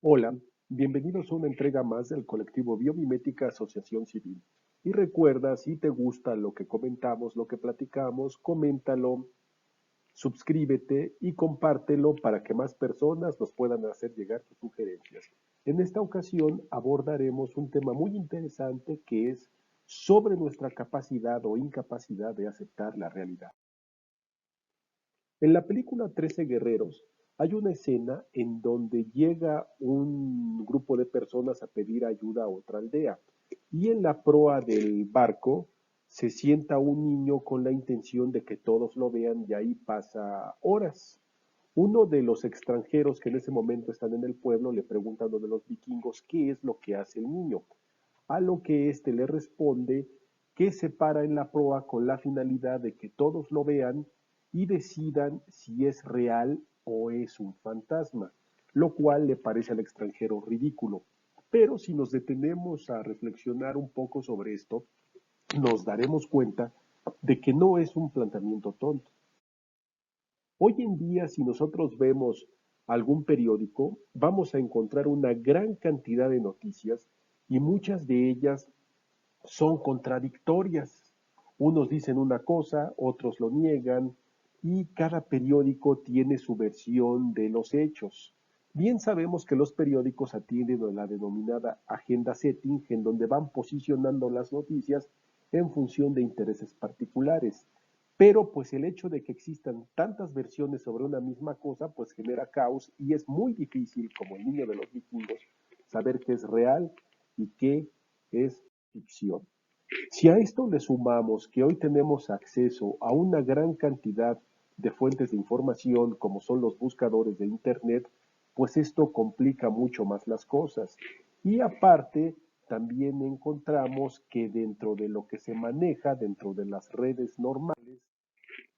Hola, bienvenidos a una entrega más del colectivo Biomimética Asociación Civil. Y recuerda, si te gusta lo que comentamos, lo que platicamos, coméntalo, suscríbete y compártelo para que más personas nos puedan hacer llegar sus sugerencias. En esta ocasión abordaremos un tema muy interesante que es sobre nuestra capacidad o incapacidad de aceptar la realidad. En la película 13 Guerreros hay una escena en donde llega un grupo de personas a pedir ayuda a otra aldea y en la proa del barco se sienta un niño con la intención de que todos lo vean y ahí pasa horas. Uno de los extranjeros que en ese momento están en el pueblo le pregunta a uno de los vikingos qué es lo que hace el niño, a lo que éste le responde que se para en la proa con la finalidad de que todos lo vean y decidan si es real o es un fantasma, lo cual le parece al extranjero ridículo. Pero si nos detenemos a reflexionar un poco sobre esto, nos daremos cuenta de que no es un planteamiento tonto. Hoy en día, si nosotros vemos algún periódico, vamos a encontrar una gran cantidad de noticias y muchas de ellas son contradictorias. Unos dicen una cosa, otros lo niegan, y cada periódico tiene su versión de los hechos. Bien sabemos que los periódicos atienden a la denominada agenda setting, en donde van posicionando las noticias en función de intereses particulares. Pero pues el hecho de que existan tantas versiones sobre una misma cosa, pues genera caos y es muy difícil, como el niño de los vikingos, saber qué es real y qué es ficción. Si a esto le sumamos que hoy tenemos acceso a una gran cantidad de fuentes de información como son los buscadores de Internet, pues esto complica mucho más las cosas. Y aparte, también encontramos que dentro de lo que se maneja, dentro de las redes normales,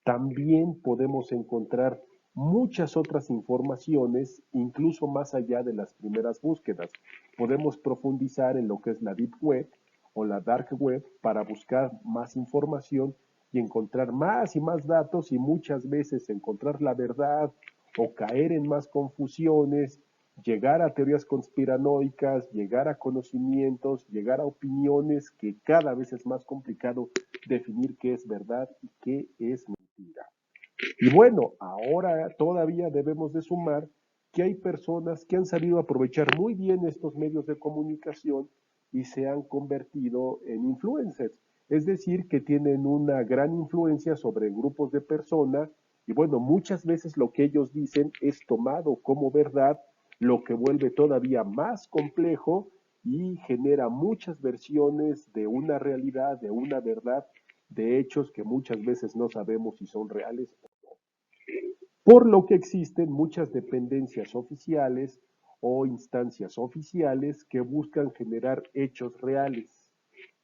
también podemos encontrar muchas otras informaciones, incluso más allá de las primeras búsquedas. Podemos profundizar en lo que es la Deep Web o la Dark Web para buscar más información y encontrar más y más datos y muchas veces encontrar la verdad o caer en más confusiones, llegar a teorías conspiranoicas, llegar a conocimientos, llegar a opiniones que cada vez es más complicado definir qué es verdad y qué es mentira. Y bueno, ahora todavía debemos de sumar que hay personas que han sabido aprovechar muy bien estos medios de comunicación y se han convertido en influencers. Es decir, que tienen una gran influencia sobre grupos de personas y bueno, muchas veces lo que ellos dicen es tomado como verdad, lo que vuelve todavía más complejo y genera muchas versiones de una realidad, de una verdad, de hechos que muchas veces no sabemos si son reales, por lo que existen muchas dependencias oficiales o instancias oficiales que buscan generar hechos reales.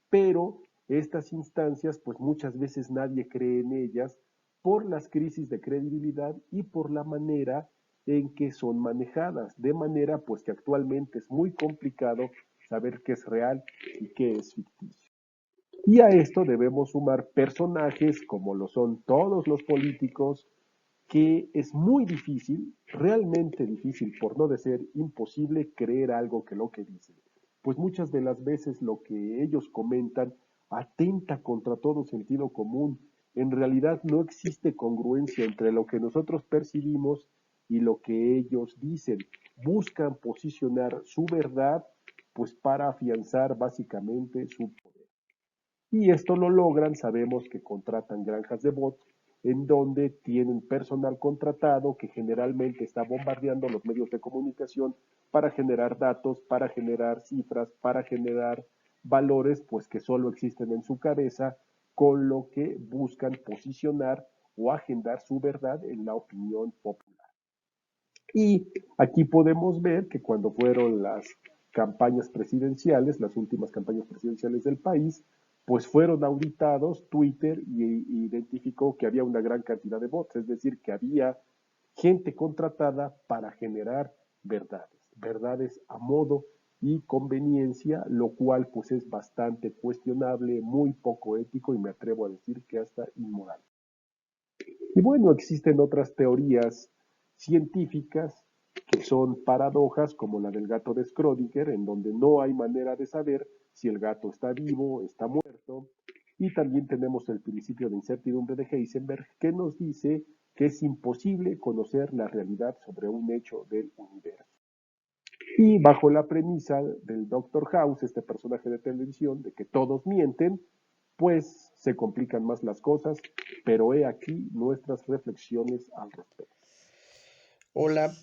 Pero estas instancias, pues muchas veces nadie cree en ellas por las crisis de credibilidad y por la manera en que son manejadas, de manera pues que actualmente es muy complicado saber qué es real y qué es ficticio. Y a esto debemos sumar personajes como lo son todos los políticos, que es muy difícil, realmente difícil, por no decir imposible, creer algo que lo que dicen. Pues muchas de las veces lo que ellos comentan atenta contra todo sentido común. En realidad no existe congruencia entre lo que nosotros percibimos y lo que ellos dicen. Buscan posicionar su verdad pues para afianzar básicamente su poder. Y esto lo logran, sabemos que contratan granjas de bots en donde tienen personal contratado que generalmente está bombardeando los medios de comunicación para generar datos, para generar cifras, para generar valores pues que solo existen en su cabeza, con lo que buscan posicionar o agendar su verdad en la opinión popular. Y aquí podemos ver que cuando fueron las campañas presidenciales, las últimas campañas presidenciales del país, pues fueron auditados Twitter y identificó que había una gran cantidad de bots, es decir, que había gente contratada para generar verdades, verdades a modo y conveniencia, lo cual pues es bastante cuestionable, muy poco ético y me atrevo a decir que hasta inmoral. Y bueno, existen otras teorías científicas que son paradojas como la del gato de Schrödinger, en donde no hay manera de saber si el gato está vivo, está muerto. Y también tenemos el principio de incertidumbre de Heisenberg, que nos dice que es imposible conocer la realidad sobre un hecho del universo. Y bajo la premisa del Doctor House, este personaje de televisión, de que todos mienten, pues se complican más las cosas, pero he aquí nuestras reflexiones al respecto. Hola,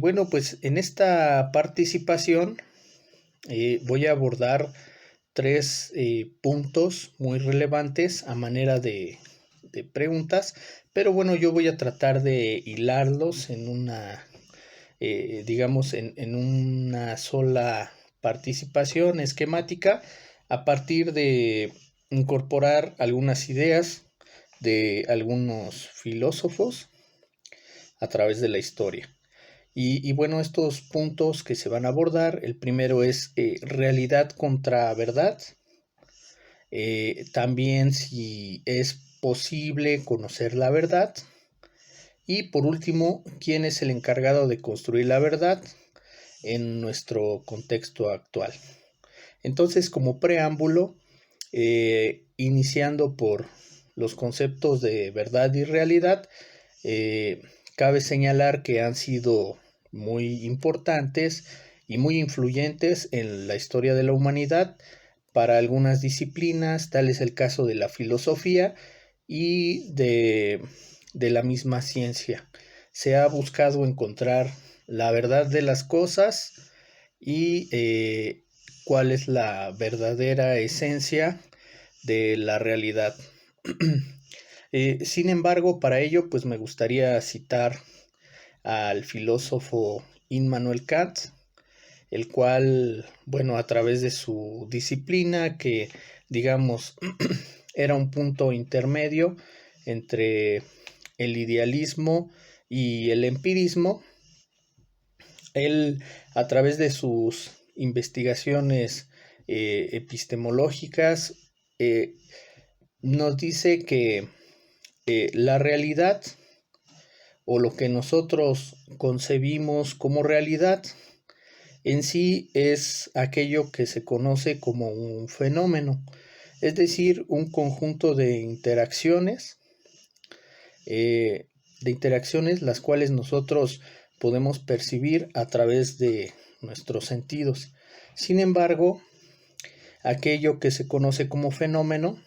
bueno, pues en esta participación voy a abordar tres puntos muy relevantes a manera de preguntas, pero bueno, yo voy a tratar de hilarlos en una, digamos, en una sola participación esquemática a partir de incorporar algunas ideas de algunos filósofos a través de la historia. Y bueno, estos puntos que se van a abordar, el primero es realidad contra verdad, también si es posible conocer la verdad, y por último, quién es el encargado de construir la verdad en nuestro contexto actual. Entonces, como preámbulo, iniciando por los conceptos de verdad y realidad, cabe señalar que han sido muy importantes y muy influyentes en la historia de la humanidad para algunas disciplinas, tal es el caso de la filosofía y de la misma ciencia. Se ha buscado encontrar la verdad de las cosas y cuál es la verdadera esencia de la realidad. Sin embargo, para ello, pues me gustaría citar al filósofo Immanuel Kant, el cual, bueno, a través de su disciplina, que digamos era un punto intermedio entre el idealismo y el empirismo, él a través de sus investigaciones epistemológicas nos dice que la realidad o lo que nosotros concebimos como realidad en sí es aquello que se conoce como un fenómeno, es decir, un conjunto de interacciones las cuales nosotros podemos percibir a través de nuestros sentidos. Sin embargo, aquello que se conoce como fenómeno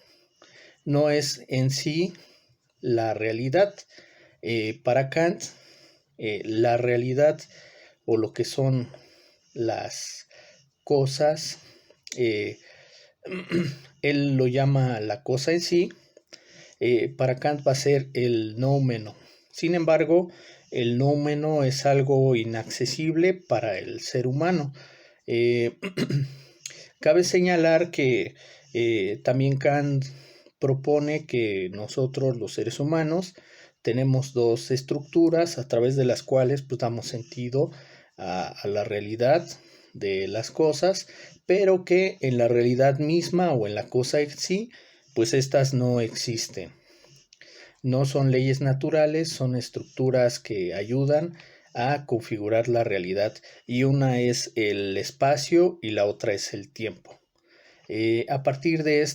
no es en sí la realidad. Para Kant, la realidad o lo que son las cosas, eh, él lo llama la cosa en sí, para Kant va a ser el noumeno. Sin embargo, el noumeno es algo inaccesible para el ser humano. Eh, Cabe señalar que también Kant propone que nosotros los seres humanos tenemos dos estructuras a través de las cuales pues, damos sentido a la realidad de las cosas, pero que en la realidad misma o en la cosa en sí, pues estas no existen. No son leyes naturales, son estructuras que ayudan a configurar la realidad y una es el espacio y la otra es el tiempo. A partir de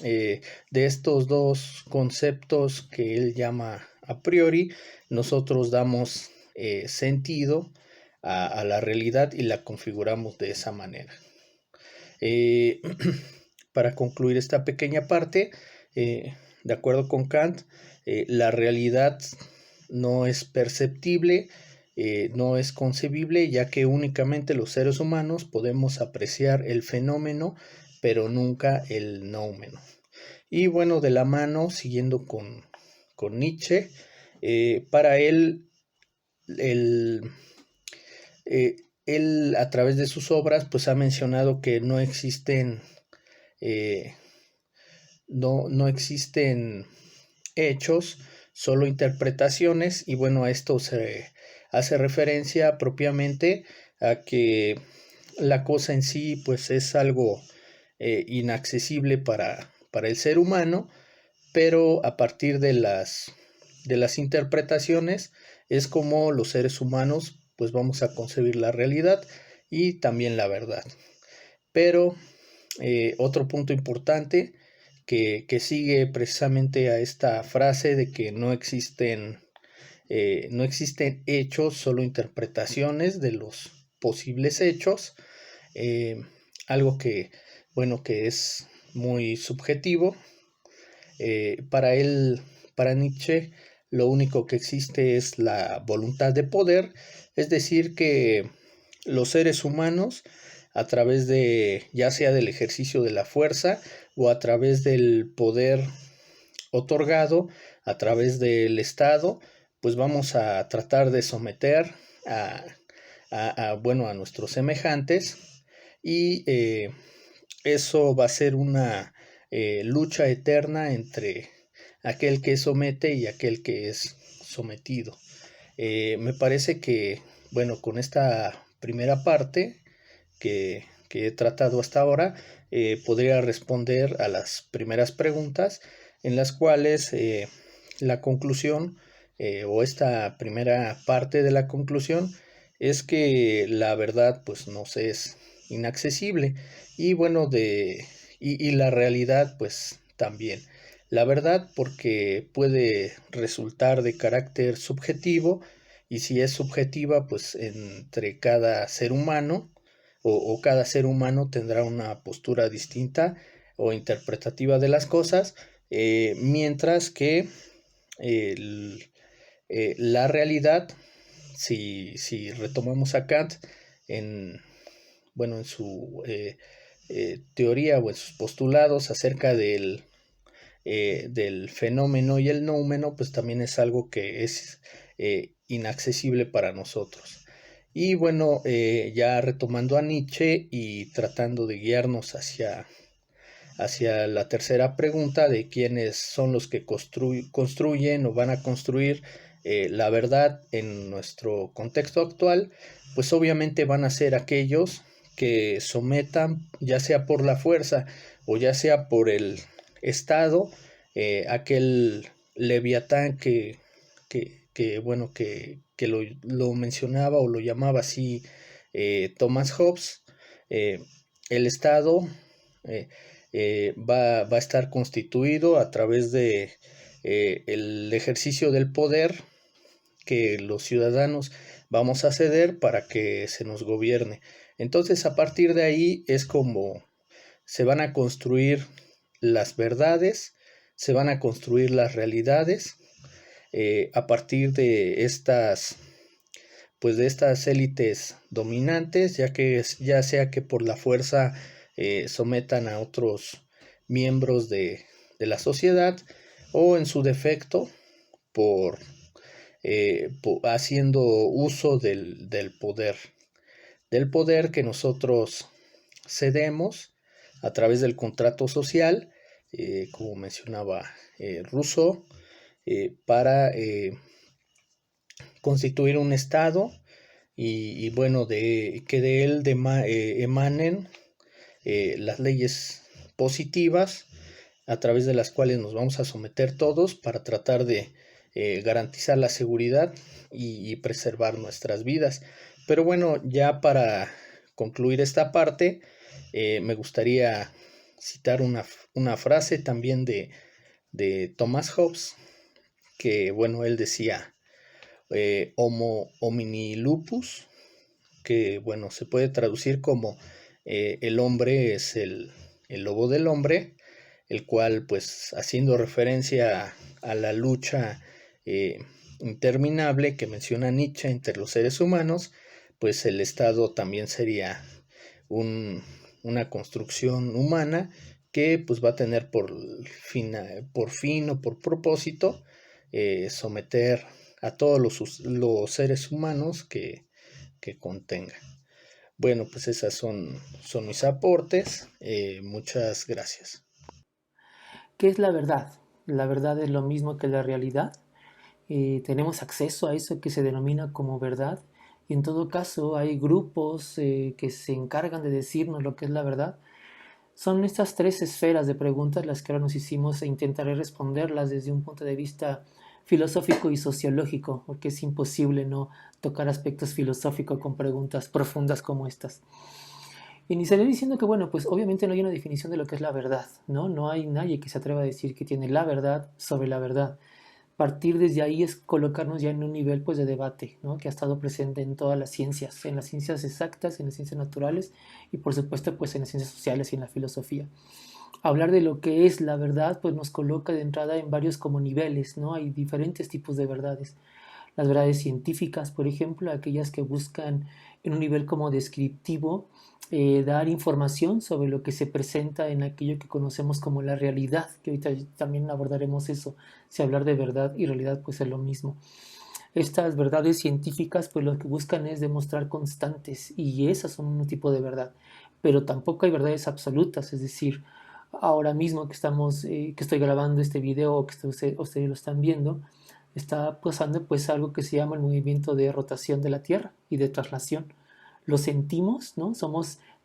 de estos dos conceptos que él llama a priori, nosotros damos sentido a la realidad y la configuramos de esa manera. Eh, para concluir esta pequeña parte, de acuerdo con Kant, la realidad no es perceptible, no es concebible, ya que únicamente los seres humanos podemos apreciar el fenómeno, pero nunca el noumeno. Y bueno, de la mano, siguiendo con Nietzsche, para el, él a través de sus obras pues ha mencionado que eh, no existen hechos, solo interpretaciones, y bueno, a esto se hace referencia propiamente a que la cosa en sí pues es algo inaccesible para el ser humano, pero a partir de las interpretaciones es como los seres humanos pues vamos a concebir la realidad y también la verdad. Pero otro punto importante que sigue precisamente a esta frase de que no existen hechos, solo interpretaciones de los posibles hechos, eh, algo que, bueno, que es muy subjetivo. Para él, para Nietzsche, lo único que existe es la voluntad de poder, es decir, que los seres humanos, a través de, ya sea del ejercicio de la fuerza o a través del poder otorgado, a través del Estado, pues vamos a tratar de someter a, bueno, a nuestros semejantes y eso va a ser una lucha eterna entre aquel que somete y aquel que es sometido. Me parece que, bueno, con esta primera parte que he tratado hasta ahora, podría responder a las primeras preguntas en las cuales la conclusión o esta primera parte de la conclusión es que la verdad pues nos es inaccesible y bueno y la realidad pues también. La verdad porque puede resultar de carácter subjetivo y si es subjetiva pues entre cada ser humano o cada ser humano tendrá una postura distinta o interpretativa de las cosas, mientras que el, la realidad, si retomamos a Kant en, bueno, en su teoría o en sus postulados acerca del fenómeno y el noumeno, pues también es algo que es inaccesible para nosotros. Y bueno, ya retomando a Nietzsche y tratando de guiarnos hacia la tercera pregunta de quiénes son los que construyen o van a construir la verdad en nuestro contexto actual, pues obviamente van a ser aquellos que sometan, ya sea por la fuerza o ya sea por el Estado, aquel leviatán bueno, que lo mencionaba o lo llamaba así Thomas Hobbes, eh, el Estado eh, va a estar constituido a través de el ejercicio del poder que los ciudadanos vamos a ceder para que se nos gobierne. Entonces, a partir de ahí es como se van a construir las verdades, se van a construir las realidades a partir de estas pues de estas élites dominantes, ya sea que por la fuerza sometan a otros miembros de la sociedad o en su defecto por, haciendo uso del poder que nosotros cedemos a través del contrato social, como mencionaba Rousseau, para constituir un Estado y bueno, que de él emanen las leyes positivas a través de las cuales nos vamos a someter todos para tratar de garantizar la seguridad y preservar nuestras vidas. Pero bueno, ya para concluir esta parte, me gustaría citar una frase también de Thomas Hobbes, que bueno, él decía, Homo homini lupus, que bueno, se puede traducir como el hombre es el lobo del hombre, el cual pues haciendo referencia a la lucha interminable que menciona Nietzsche entre los seres humanos, pues el Estado también sería una construcción humana que pues va a tener por fin o por propósito someter a todos los seres humanos que contenga. Bueno, pues esas son mis aportes. Muchas gracias. ¿Qué es la verdad? La verdad es lo mismo que la realidad. Tenemos acceso a eso que se denomina como verdad. Y en todo caso hay grupos que se encargan de decirnos lo que es la verdad. Son estas tres esferas de preguntas las que ahora nos hicimos e intentaré responderlas desde un punto de vista filosófico y sociológico, porque es imposible no tocar aspectos filosóficos con preguntas profundas como estas. Iniciaré diciendo que, bueno, pues obviamente no hay una definición de lo que es la verdad, ¿no? No hay nadie que se atreva a decir que tiene la verdad sobre la verdad. Partir desde ahí es colocarnos ya en un nivel pues de debate, ¿no? Que ha estado presente en todas las ciencias exactas, en las ciencias naturales y por supuesto pues en las ciencias sociales y en la filosofía. Hablar de lo que es la verdad pues nos coloca de entrada en varios como niveles, ¿no? Hay diferentes tipos de verdades. Las verdades científicas, por ejemplo, aquellas que buscan en un nivel como descriptivo dar información sobre lo que se presenta en aquello que conocemos como la realidad, que ahorita también abordaremos eso, si hablar de verdad y realidad pues es lo mismo. Estas verdades científicas pues lo que buscan es demostrar constantes y esas son un tipo de verdad, pero tampoco hay verdades absolutas, es decir, ahora mismo que que estoy grabando este video o que ustedes lo están viendo, está pasando pues algo que se llama el movimiento de rotación de la Tierra y de traslación. Lo sentimos, ¿no?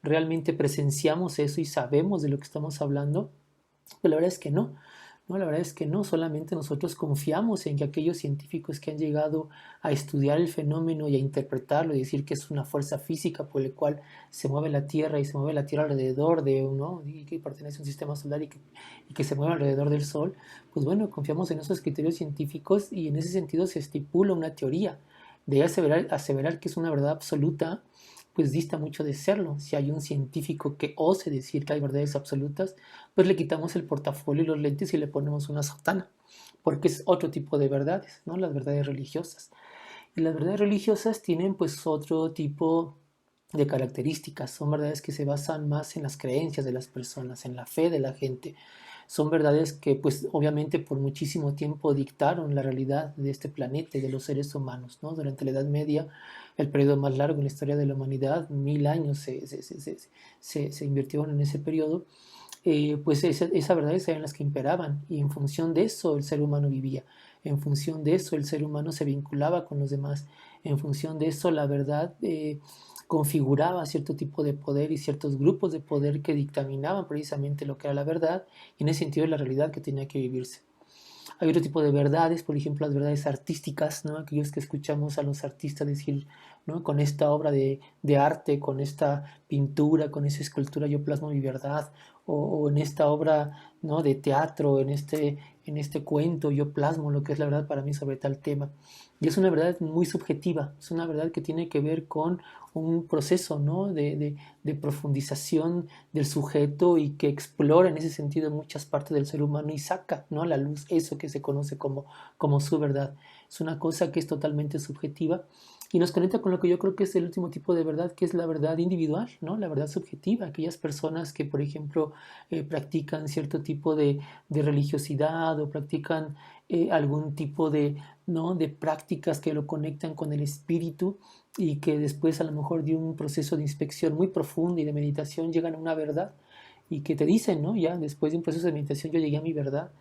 Realmente presenciamos eso y sabemos de lo que estamos hablando, pero la verdad es que no. No, la verdad es que no, solamente nosotros confiamos en que aquellos científicos que han llegado a estudiar el fenómeno y a interpretarlo y decir que es una fuerza física por la cual se mueve la Tierra y se mueve la Tierra alrededor de uno y que pertenece a un sistema solar y que se mueve alrededor del Sol, pues bueno, confiamos en esos criterios científicos y en ese sentido se estipula una teoría. De aseverar que es una verdad absoluta, pues dista mucho de serlo. Si hay un científico que ose decir que hay verdades absolutas, pues le quitamos el portafolio y los lentes y le ponemos una sotana, porque es otro tipo de verdades, ¿no? Las verdades religiosas. Y las verdades religiosas tienen pues otro tipo de características, son verdades que se basan más en las creencias de las personas, en la fe de la gente. Son verdades que pues obviamente por muchísimo tiempo dictaron la realidad de este planeta y de los seres humanos, ¿no? Durante la Edad Media, el periodo más largo en la historia de la humanidad, 1000 años se invirtieron en ese periodo, pues esa verdades eran las que imperaban y en función de eso el ser humano vivía, en función de eso el ser humano se vinculaba con los demás, en función de eso la verdad configuraba cierto tipo de poder y ciertos grupos de poder que dictaminaban precisamente lo que era la verdad y en ese sentido la realidad que tenía que vivirse. Hay otro tipo de verdades, por ejemplo, las verdades artísticas, ¿no? Aquellos que escuchamos a los artistas decir, ¿no? Con esta obra de arte, con esta pintura, con esa escultura, yo plasmo mi verdad, o en esta obra, ¿no? De teatro, en este cuento, yo plasmo lo que es la verdad para mí sobre tal tema. Y es una verdad muy subjetiva, es una verdad que tiene que ver con un proceso, ¿no? De profundización del sujeto y que explora en ese sentido muchas partes del ser humano y saca, ¿no? A la luz eso que se conoce como su verdad. Es una cosa que es totalmente subjetiva y nos conecta con lo que yo creo que es el último tipo de verdad, que es la verdad individual, ¿no? La verdad subjetiva. Aquellas personas que, por ejemplo, practican cierto tipo de religiosidad o practican algún tipo ¿no? de prácticas que lo conectan con el espíritu y que después a lo mejor de un proceso de inspección muy profundo y de meditación llegan a una verdad y que te dicen, ¿no? Ya después de un proceso de meditación yo llegué a mi verdad.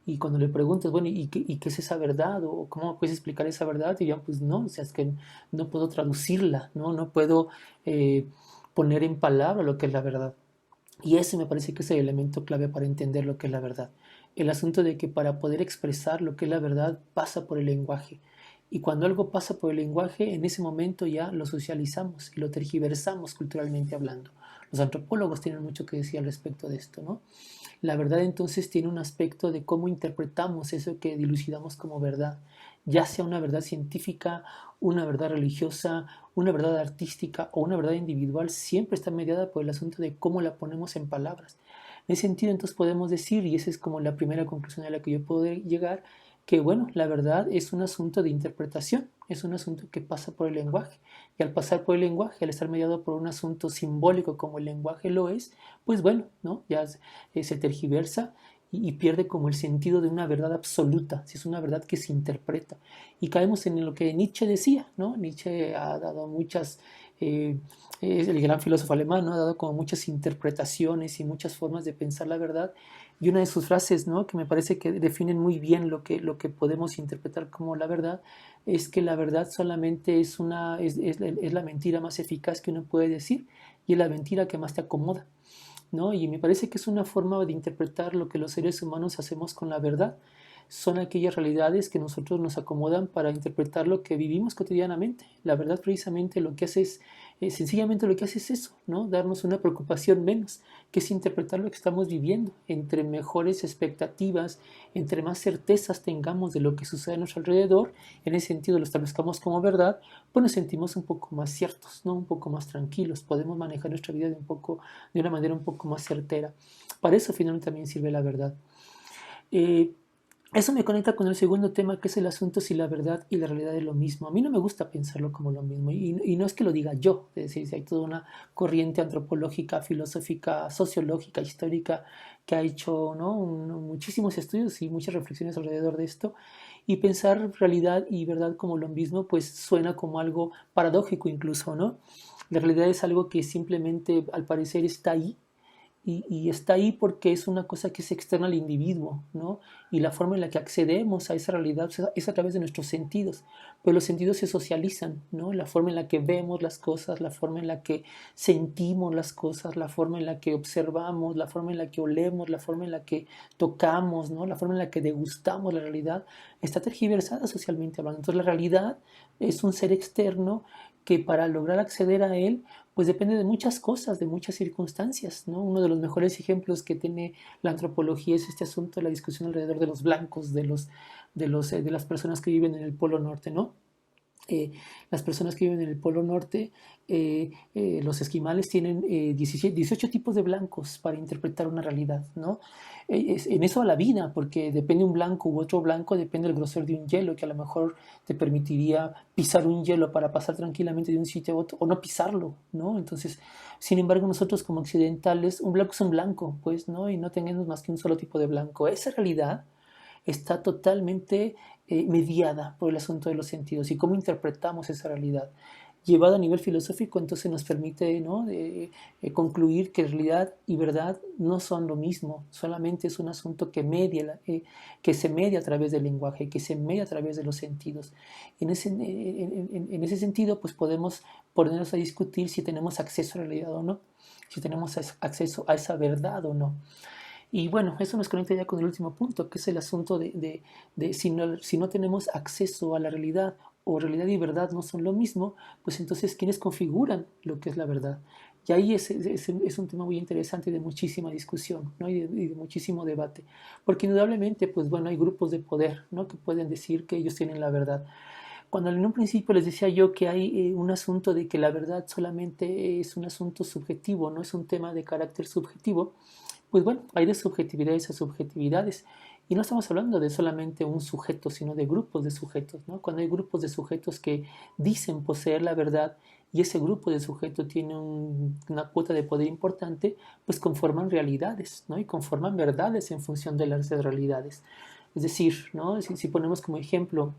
Y cuando le preguntas, bueno, ¿y qué es esa verdad? ¿O cómo puedes explicar esa verdad? Y yo, pues no, o sea, es que no puedo traducirla, ¿no? No puedo poner en palabra lo que es la verdad. Y ese me parece que es el elemento clave para entender lo que es la verdad. El asunto de que para poder expresar lo que es la verdad pasa por el lenguaje. Y cuando algo pasa por el lenguaje, en ese momento ya lo socializamos y lo tergiversamos culturalmente hablando. Los antropólogos tienen mucho que decir al respecto de esto, ¿no? La verdad entonces tiene un aspecto de cómo interpretamos eso que dilucidamos como verdad, ya sea una verdad científica, una verdad religiosa, una verdad artística o una verdad individual, siempre está mediada por el asunto de cómo la ponemos en palabras. En ese sentido entonces podemos decir, y esa es como la primera conclusión a la que yo puedo llegar, que bueno, la verdad es un asunto de interpretación, es un asunto que pasa por el lenguaje. Y al pasar por el lenguaje, al estar mediado por un asunto simbólico como el lenguaje lo es, pues bueno, ¿no? Ya se tergiversa y pierde como el sentido de una verdad absoluta, si es una verdad que se interpreta. Y caemos en lo que Nietzsche decía, ¿no? Nietzsche ha dado muchas, es el gran filósofo alemán, ¿no? Ha dado como muchas interpretaciones y muchas formas de pensar la verdad. Y una de sus frases, ¿no? Que me parece que definen muy bien lo que podemos interpretar como la verdad, es que la verdad solamente es la mentira más eficaz que uno puede decir y es la mentira que más te acomoda, ¿no? Y me parece que es una forma de interpretar lo que los seres humanos hacemos con la verdad. son aquellas realidades que nosotros nos acomodan para interpretar lo que vivimos cotidianamente. La verdad precisamente lo que hace es, sencillamente lo que hace es eso, ¿no? Darnos una preocupación menos, que es interpretar lo que estamos viviendo. Entre mejores expectativas, entre más certezas tengamos de lo que sucede a nuestro alrededor, en ese sentido lo establezcamos como verdad, pues nos sentimos un poco más ciertos, ¿no? Un poco más tranquilos, podemos manejar nuestra vida de una manera un poco más certera. Para eso finalmente también sirve la verdad. Eh, Eso me conecta con el segundo tema, que es el asunto si la verdad y la realidad es lo mismo. A mí no me gusta pensarlo como lo mismo, y no es que lo diga yo, es decir, si hay toda una corriente antropológica, filosófica, sociológica, histórica, que ha hecho, ¿no? Muchísimos estudios y muchas reflexiones alrededor de esto, y pensar realidad y verdad como lo mismo, pues suena como algo paradójico incluso, ¿no? La realidad es algo que simplemente al parecer está ahí, y está ahí porque es una cosa que es externa al individuo, ¿no? Y la forma en la que accedemos a esa realidad es a través de nuestros sentidos, pero los sentidos se socializan, ¿no? La forma en la que vemos las cosas, la forma en la que sentimos las cosas, la forma en la que observamos, la forma en la que olemos, la forma en la que tocamos, ¿no? La forma en la que degustamos la realidad está tergiversada socialmente hablando. Entonces la realidad es un ser externo que para lograr acceder a él pues depende de muchas cosas, de muchas circunstancias, ¿no? Uno de los mejores ejemplos que tiene la antropología es este asunto de la discusión alrededor de los blancos, de las personas que viven en el Polo Norte, ¿no? eh, las personas que viven en el Polo Norte, los esquimales tienen 18 tipos de blancos para interpretar una realidad, ¿no? En eso a la vida, porque depende un blanco u otro blanco, depende del grosor de un hielo, que a lo mejor te permitiría pisar un hielo para pasar tranquilamente de un sitio a otro, o no pisarlo, ¿no? Entonces, sin embargo, nosotros como occidentales, un blanco es un blanco, pues, ¿no? Y no tenemos más que un solo tipo de blanco. Esa realidad está totalmente mediada por el asunto de los sentidos y cómo interpretamos esa realidad. Llevado a nivel filosófico, entonces nos permite, ¿no? Concluir que realidad y verdad no son lo mismo, solamente es un asunto que se media a través del lenguaje, que se media a través de los sentidos. En ese sentido, pues podemos ponernos a discutir si tenemos acceso a la realidad o no, si tenemos acceso a esa verdad o no. Y bueno, eso nos conecta ya con el último punto, que es el asunto de si no tenemos acceso a la realidad o realidad y verdad no son lo mismo, pues entonces ¿quiénes configuran lo que es la verdad? Y ahí es un tema muy interesante y de muchísima discusión, ¿no? Y de muchísimo debate, porque indudablemente, pues bueno, hay grupos de poder, ¿no? Que pueden decir que ellos tienen la verdad. Cuando en un principio les decía yo que hay un asunto de que la verdad solamente es un asunto subjetivo, no es un tema de carácter subjetivo, pues bueno, hay de subjetividades a subjetividades. Y no estamos hablando de solamente un sujeto, sino de grupos de sujetos, ¿no? Cuando hay grupos de sujetos que dicen poseer la verdad y ese grupo de sujetos tiene una cuota de poder importante, pues conforman realidades, ¿no? Y conforman verdades en función de las realidades. Es decir, ¿no? Si ponemos como ejemplo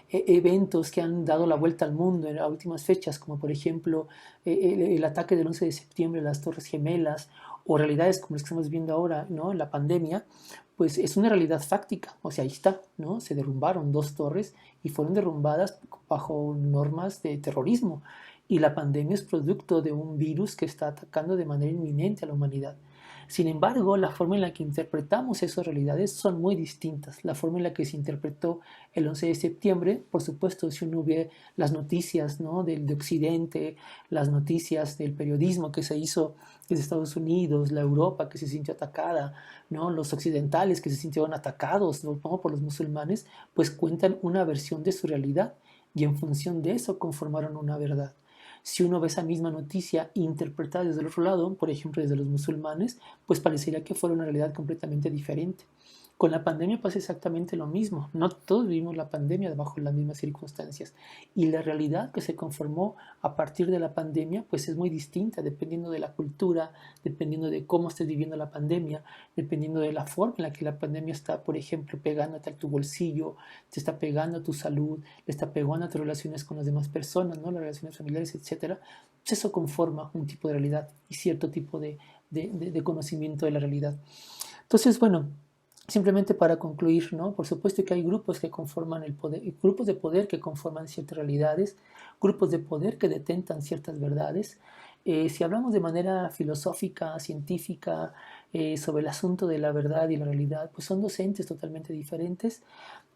eventos que han dado la vuelta al mundo en las últimas fechas, como por ejemplo el ataque del 11 de septiembre a las Torres Gemelas, o realidades como las que estamos viendo ahora, ¿no? La pandemia, pues es una realidad fáctica, o sea, ahí está, ¿no? Se derrumbaron dos torres y fueron derrumbadas bajo normas de terrorismo, y la pandemia es producto de un virus que está atacando de manera inminente a la humanidad. Sin embargo, la forma en la que interpretamos esas realidades son muy distintas. La forma en la que se interpretó el 11 de septiembre, por supuesto, si uno ve las noticias, ¿no? de Occidente, las noticias del periodismo que se hizo desde Estados Unidos, la Europa que se sintió atacada, ¿no? Los occidentales que se sintieron atacados, ¿no? por los musulmanes, pues cuentan una versión de su realidad y en función de eso conformaron una verdad. Si uno ve esa misma noticia interpretada desde el otro lado, por ejemplo desde los musulmanes, pues parecería que fuera una realidad completamente diferente. Con la pandemia pasa exactamente lo mismo. No todos vivimos la pandemia bajo las mismas circunstancias. Y la realidad que se conformó a partir de la pandemia, pues es muy distinta, dependiendo de la cultura, dependiendo de cómo estés viviendo la pandemia, dependiendo de la forma en la que la pandemia está, por ejemplo, pegándote a tu bolsillo, te está pegando a tu salud, le está pegando a tus relaciones con las demás personas, ¿no? Las relaciones familiares, etcétera. Pues eso conforma un tipo de realidad y cierto tipo de conocimiento de la realidad. Entonces, bueno, simplemente para concluir, ¿no? Por supuesto que hay grupos que conforman el poder, grupos de poder que conforman ciertas realidades, grupos de poder que detentan ciertas verdades, Si hablamos de manera filosófica, científica, sobre el asunto de la verdad y la realidad, pues son dos entes totalmente diferentes,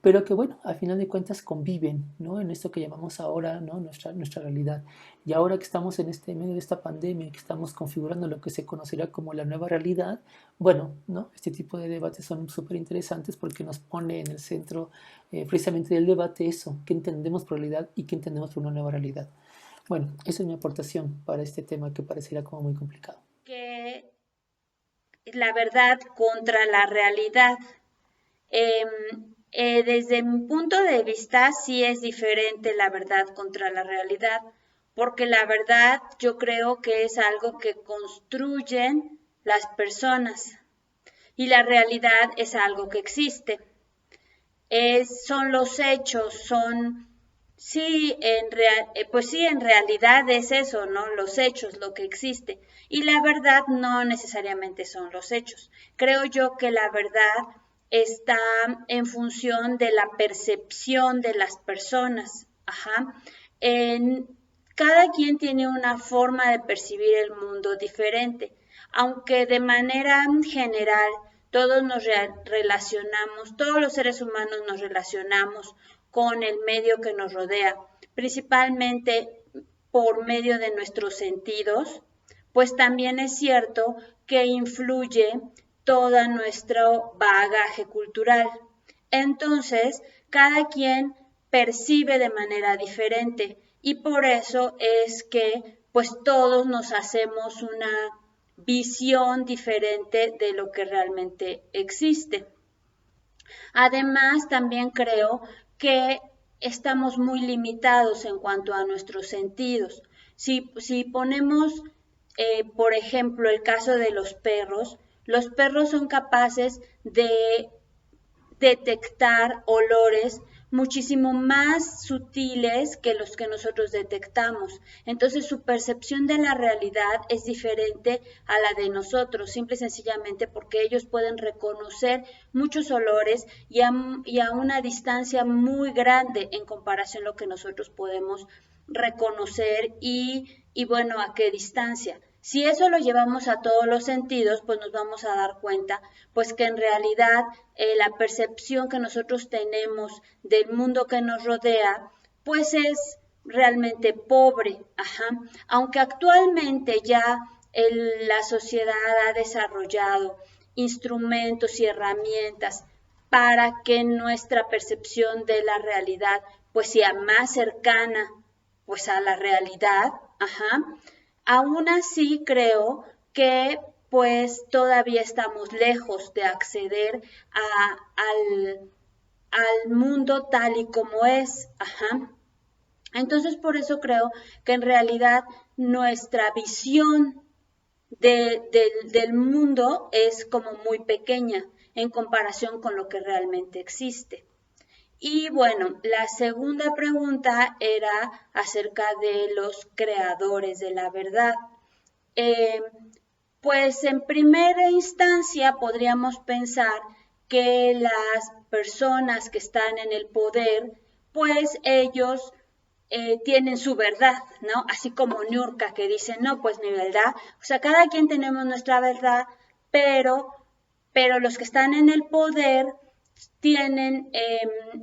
pero que bueno, al final de cuentas conviven, ¿no? En esto que llamamos ahora, ¿no? Nuestra realidad. Y ahora que estamos en este medio de esta pandemia, que estamos configurando lo que se conocerá como la nueva realidad, bueno, ¿no? Este tipo de debates son súper interesantes porque nos pone en el centro precisamente del debate eso, qué entendemos por realidad y qué entendemos por una nueva realidad. Bueno, esa es mi aportación para este tema que pareciera como muy complicado. Que la verdad contra la realidad. Em, Desde mi punto de vista, sí es diferente la verdad contra la realidad, porque la verdad yo creo que es algo que construyen las personas y la realidad es algo que existe. Son los hechos, sí, pues sí, en realidad es eso, ¿no? Los hechos, lo que existe. Y la verdad no necesariamente son los hechos. Creo yo que la verdad está en función de la percepción de las personas. Ajá. En, Cada quien tiene una forma de percibir el mundo diferente, aunque de manera general todos nos relacionamos, todos los seres humanos nos relacionamos con el medio que nos rodea, principalmente por medio de nuestros sentidos, pues también es cierto que influye todo nuestro bagaje cultural. Entonces, cada quien percibe de manera diferente y por eso es que pues todos nos hacemos una visión diferente de lo que realmente existe. Además, también creo que estamos muy limitados en cuanto a nuestros sentidos. Si ponemos, por ejemplo, el caso de los perros son capaces de detectar olores muchísimo más sutiles que los que nosotros detectamos. Entonces su percepción de la realidad es diferente a la de nosotros, simple y sencillamente porque ellos pueden reconocer muchos olores y a una distancia muy grande en comparación a lo que nosotros podemos reconocer y bueno, a qué distancia. Si eso lo llevamos a todos los sentidos, pues nos vamos a dar cuenta, pues que en realidad la percepción que nosotros tenemos del mundo que nos rodea, pues es realmente pobre. Ajá. Aunque actualmente ya la sociedad ha desarrollado instrumentos y herramientas para que nuestra percepción de la realidad pues sea más cercana pues a la realidad. Ajá. Aún así creo que pues todavía estamos lejos de acceder al mundo tal y como es. Ajá. Entonces por eso creo que en realidad nuestra visión del mundo es como muy pequeña en comparación con lo que realmente existe. Y bueno, la segunda pregunta era acerca de los creadores de la verdad. Eh, pues en primera instancia podríamos pensar que las personas que están en el poder, pues ellos tienen su verdad, ¿no? Así como Niurka que dice, no, pues mi verdad, o sea, cada quien tenemos nuestra verdad, pero, pero los que están en el poder tienen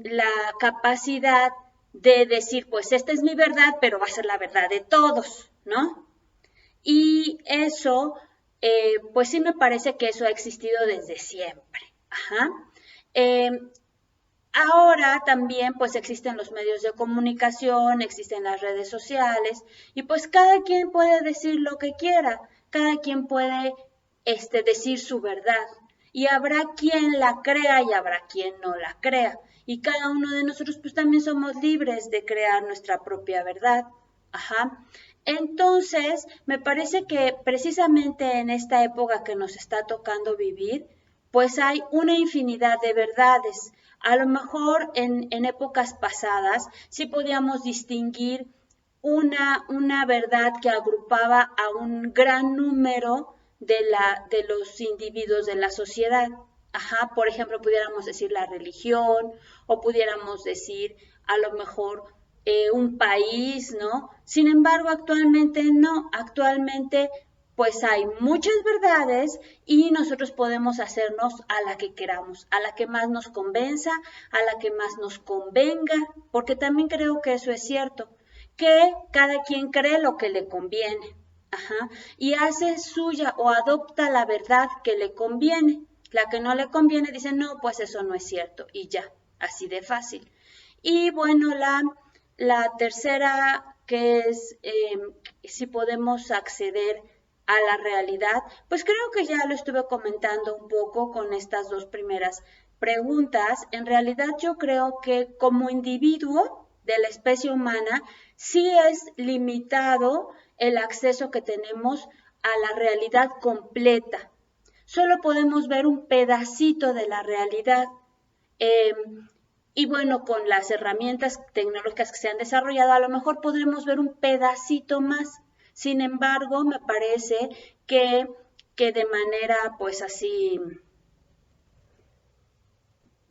la capacidad de decir, pues esta es mi verdad, pero va a ser la verdad de todos, ¿no? Y eso, pues sí me parece que eso ha existido desde siempre. Ajá. Eh, Ahora también pues existen los medios de comunicación, existen las redes sociales y pues cada quien puede decir lo que quiera, cada quien puede decir su verdad y habrá quien la crea y habrá quien no la crea y cada uno de nosotros pues también somos libres de crear nuestra propia verdad. Ajá. Entonces, me parece que precisamente en esta época que nos está tocando vivir, pues hay una infinidad de verdades. A lo mejor en épocas pasadas sí podíamos distinguir una verdad que agrupaba a un gran número de los individuos de la sociedad. Ajá, por ejemplo, pudiéramos decir la religión o pudiéramos decir a lo mejor un país, ¿no? Sin embargo, actualmente no, actualmente pues hay muchas verdades y nosotros podemos hacernos a la que queramos, a la que más nos convenza, a la que más nos convenga, porque también creo que eso es cierto, que cada quien cree lo que le conviene, ajá, y hace suya o adopta la verdad que le conviene. La que no le conviene dice, no, pues eso no es cierto, y ya, así de fácil. Y bueno, la tercera, que es si podemos acceder a la realidad, pues creo que ya lo estuve comentando un poco con estas dos primeras preguntas. En realidad yo creo que como individuo de la especie humana, sí es limitado el acceso que tenemos a la realidad completa. Solo podemos ver un pedacito de la realidad. Eh, y bueno, con las herramientas tecnológicas que se han desarrollado, a lo mejor podremos ver un pedacito más. Sin embargo, me parece que de manera, pues así,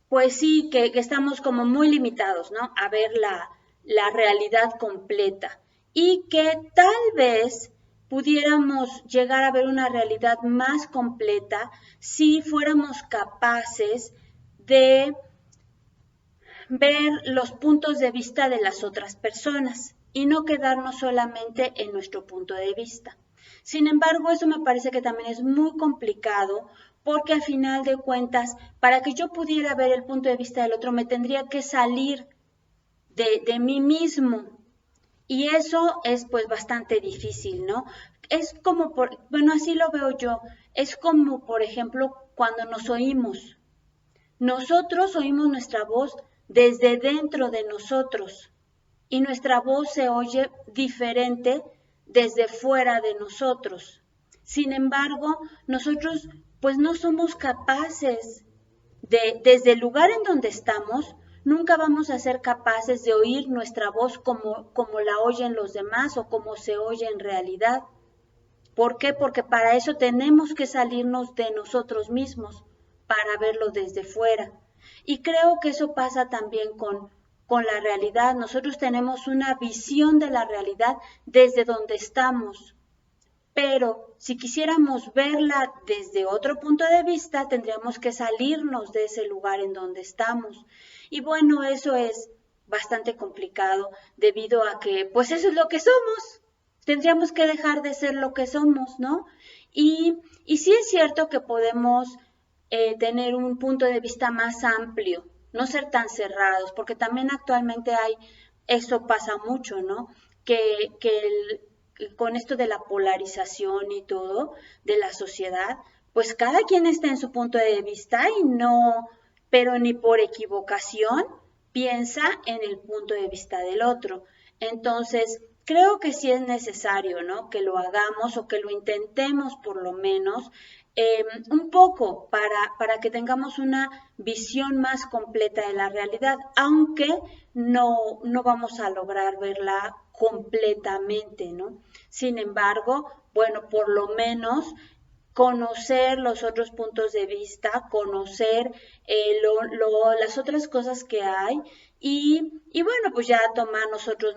pues sí, que estamos como muy limitados, ¿no? A ver la realidad completa. Y que tal vez pudiéramos llegar a ver una realidad más completa si fuéramos capaces de ver los puntos de vista de las otras personas y no quedarnos solamente en nuestro punto de vista. Sin embargo, eso me parece que también es muy complicado porque al final de cuentas, para que yo pudiera ver el punto de vista del otro, me tendría que salir de mí mismo. Y eso es pues bastante difícil, ¿no? Es como, bueno, así lo veo yo, es como, por ejemplo, cuando nos oímos. Nosotros oímos nuestra voz desde dentro de nosotros y nuestra voz se oye diferente desde fuera de nosotros. Sin embargo, nosotros pues no somos capaces desde el lugar en donde estamos, nunca vamos a ser capaces de oír nuestra voz como la oyen los demás o como se oye en realidad. ¿Por qué? Porque para eso tenemos que salirnos de nosotros mismos, para verlo desde fuera. Y creo que eso pasa también con la realidad. Nosotros tenemos una visión de la realidad desde donde estamos, pero si quisiéramos verla desde otro punto de vista, tendríamos que salirnos de ese lugar en donde estamos. Y bueno, eso es bastante complicado debido a que, pues eso es lo que somos. Tendríamos que dejar de ser lo que somos, ¿no? Y sí es cierto que podemos tener un punto de vista más amplio, no ser tan cerrados, porque también actualmente eso pasa mucho, ¿no? Con esto de la polarización y todo de la sociedad, pues cada quien está en su punto de vista y no, pero ni por equivocación piensa en el punto de vista del otro. Entonces, creo que sí es necesario, ¿no? Que lo hagamos o que lo intentemos por lo menos un poco para que tengamos una visión más completa de la realidad, aunque no vamos a lograr verla completamente, ¿no? Sin embargo, bueno, por lo menos conocer los otros puntos de vista, conocer las otras cosas que hay y bueno, pues ya tomar nosotros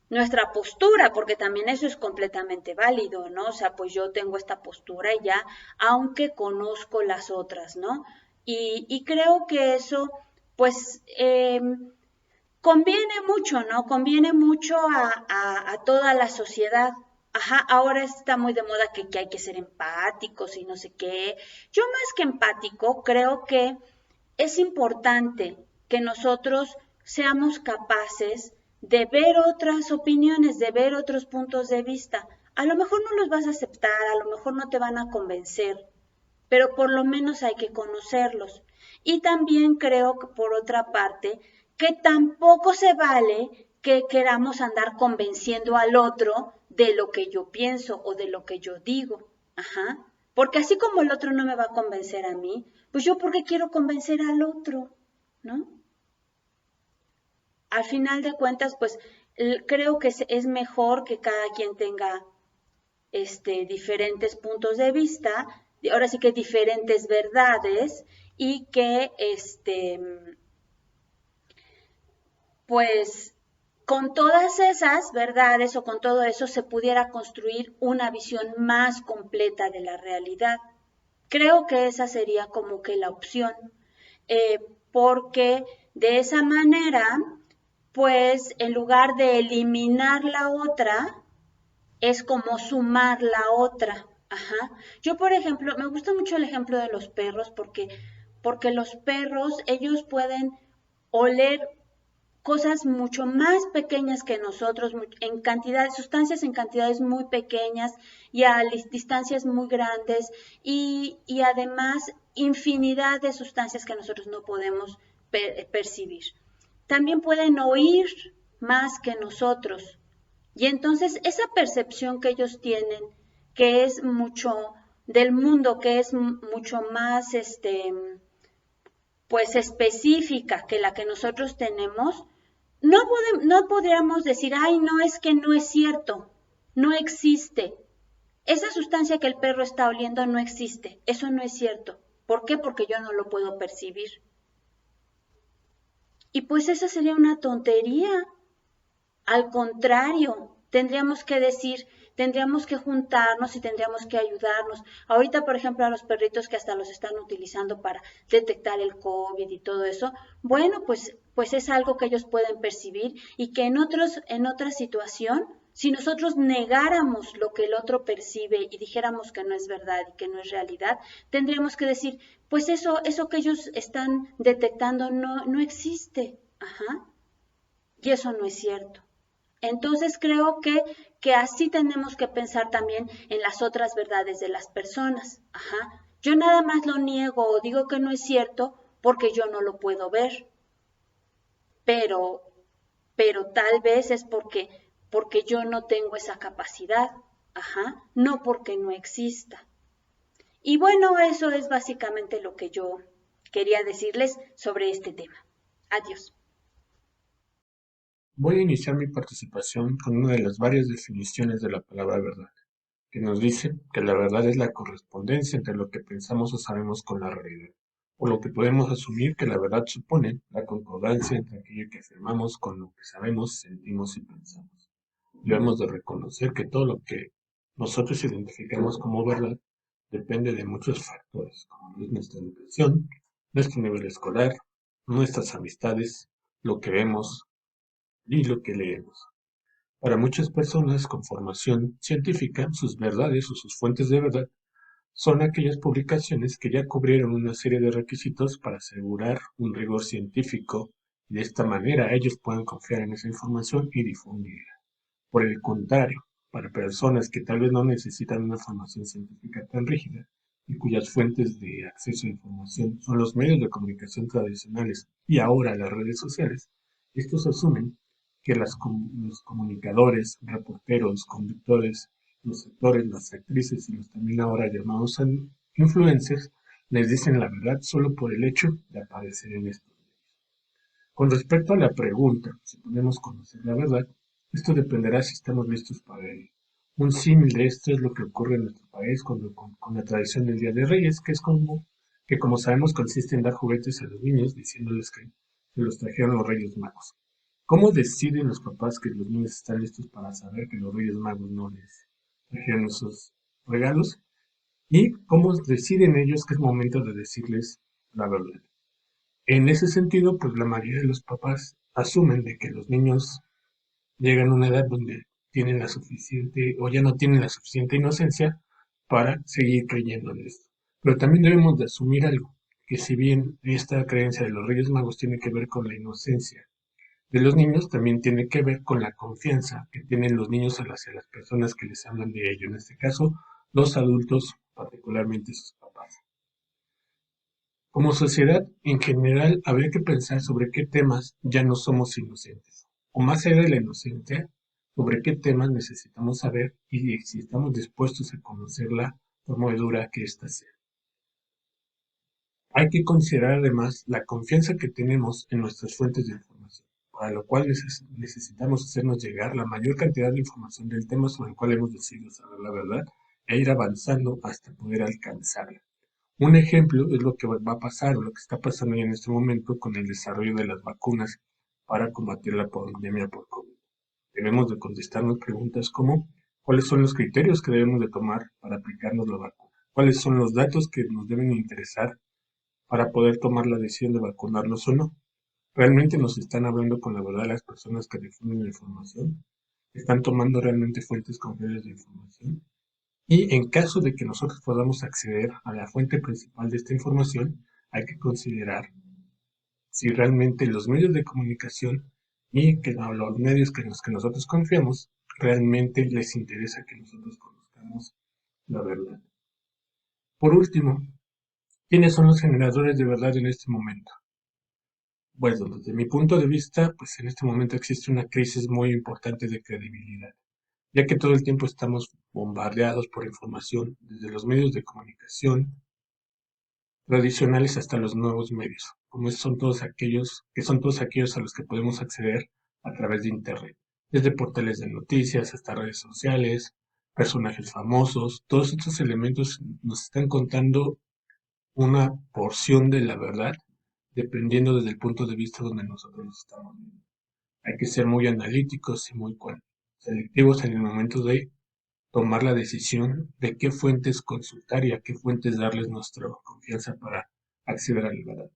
nuestra postura, porque también eso es completamente válido, ¿no? O sea, pues yo tengo esta postura y ya, aunque conozco las otras, ¿no? Y creo que eso, pues, conviene mucho, ¿no? Conviene mucho a toda la sociedad. Ajá, ahora está muy de moda que hay que ser empáticos y no sé qué. Yo más que empático, creo que es importante que nosotros seamos capaces de ver otras opiniones, de ver otros puntos de vista. A lo mejor no los vas a aceptar, a lo mejor no te van a convencer, pero por lo menos hay que conocerlos. Y también creo que por otra parte, que tampoco se vale que queramos andar convenciendo al otro de lo que yo pienso o de lo que yo digo. Ajá. Porque así como el otro no me va a convencer a mí, pues yo porque quiero convencer al otro, ¿no? Al final de cuentas, pues creo que es mejor que cada quien tenga diferentes puntos de vista, ahora sí que diferentes verdades y que pues con todas esas verdades o con todo eso se pudiera construir una visión más completa de la realidad. Creo que esa sería como que la opción, porque de esa manera, pues en lugar de eliminar la otra, es como sumar la otra. Ajá. Yo, por ejemplo, me gusta mucho el ejemplo de los perros porque los perros, ellos pueden oler cosas mucho más pequeñas que nosotros, en cantidad, sustancias en cantidades muy pequeñas y a distancias muy grandes y además infinidad de sustancias que nosotros no podemos percibir. También pueden oír más que nosotros. Y entonces esa percepción que ellos tienen, que es mucho del mundo, que es mucho más pues específica que la que nosotros tenemos, no podríamos decir, ay, no, es que no es cierto, no existe. Esa sustancia que el perro está oliendo no existe, eso no es cierto. ¿Por qué? Porque yo no lo puedo percibir. Y pues esa sería una tontería. Al contrario, tendríamos que decir, tendríamos que juntarnos y tendríamos que ayudarnos. Ahorita, por ejemplo, a los perritos que hasta los están utilizando para detectar el COVID y todo eso, bueno, pues es algo que ellos pueden percibir y que en otra situación, si nosotros negáramos lo que el otro percibe y dijéramos que no es verdad y que no es realidad, tendríamos que decir, pues eso que ellos están detectando no existe. Ajá. Y eso no es cierto. Entonces creo que así tenemos que pensar también en las otras verdades de las personas. Ajá. Yo nada más lo niego o digo que no es cierto porque yo no lo puedo ver. Pero, pero tal vez es porque yo no tengo esa capacidad. Ajá. No porque no exista. Y bueno, eso es básicamente lo que yo quería decirles sobre este tema. Adiós. Voy a iniciar mi participación con una de las varias definiciones de la palabra verdad, que nos dice que la verdad es la correspondencia entre lo que pensamos o sabemos con la realidad, o lo que podemos asumir que la verdad supone la concordancia entre aquello que afirmamos con lo que sabemos, sentimos y pensamos. Debemos de reconocer que todo lo que nosotros identificamos como verdad depende de muchos factores, como es nuestra educación, nuestro nivel escolar, nuestras amistades, lo que vemos y lo que leemos. Para muchas personas con formación científica, sus verdades o sus fuentes de verdad son aquellas publicaciones que ya cubrieron una serie de requisitos para asegurar un rigor científico y de esta manera ellos pueden confiar en esa información y difundirla. Por el contrario, para personas que tal vez no necesitan una formación científica tan rígida y cuyas fuentes de acceso a información son los medios de comunicación tradicionales y ahora las redes sociales, estos asumen que los comunicadores, reporteros, conductores, los actores, las actrices y los también ahora llamados influencers les dicen la verdad solo por el hecho de aparecer en estos medios. Con respecto a la pregunta, si podemos conocer la verdad, esto dependerá si estamos listos para ello. Un símil de esto es lo que ocurre en nuestro país con la tradición del Día de Reyes, que como sabemos consiste en dar juguetes a los niños diciéndoles que se los trajeron los Reyes Magos. ¿Cómo deciden los papás que los niños están listos para saber que los Reyes Magos no les trajeron esos regalos? ¿Y cómo deciden ellos que es momento de decirles la verdad? En ese sentido, pues la mayoría de los papás asumen de que los niños llegan a una edad donde tienen la suficiente o ya no tienen la suficiente inocencia para seguir creyendo en esto. Pero también debemos de asumir algo, que si bien esta creencia de los Reyes Magos tiene que ver con la inocencia de los niños, también tiene que ver con la confianza que tienen los niños hacia las personas que les hablan de ello, en este caso, los adultos, particularmente sus papás. Como sociedad, en general, habría que pensar sobre qué temas ya no somos inocentes, o más allá de la inocencia, sobre qué temas necesitamos saber y si estamos dispuestos a conocerla por muy dura que ésta sea. Hay que considerar además la confianza que tenemos en nuestras fuentes de información, para lo cual necesitamos hacernos llegar la mayor cantidad de información del tema sobre el cual hemos decidido saber la verdad e ir avanzando hasta poder alcanzarla. Un ejemplo es lo que va a pasar o lo que está pasando ya en este momento con el desarrollo de las vacunas para combatir la pandemia por COVID. Debemos de contestarnos preguntas como ¿cuáles son los criterios que debemos de tomar para aplicarnos la vacuna? ¿Cuáles son los datos que nos deben interesar para poder tomar la decisión de vacunarnos o no? ¿Realmente nos están hablando con la verdad las personas que difunden la información? ¿Están tomando realmente fuentes confiables de información? Y en caso de que nosotros podamos acceder a la fuente principal de esta información, hay que considerar si realmente los medios de comunicación y que los medios que en los que nosotros confiamos realmente les interesa que nosotros conozcamos la verdad. Por último, ¿quiénes son los generadores de verdad en este momento? Bueno, desde mi punto de vista, pues en este momento existe una crisis muy importante de credibilidad, ya que todo el tiempo estamos bombardeados por información, desde los medios de comunicación tradicionales hasta los nuevos medios, como son todos aquellos a los que podemos acceder a través de Internet, desde portales de noticias hasta redes sociales, personajes famosos, todos estos elementos nos están contando una porción de la verdad, dependiendo desde el punto de vista donde nosotros nos estamos viendo. Hay que ser muy analíticos y muy selectivos en el momento de tomar la decisión de qué fuentes consultar y a qué fuentes darles nuestra confianza para acceder a la verdad.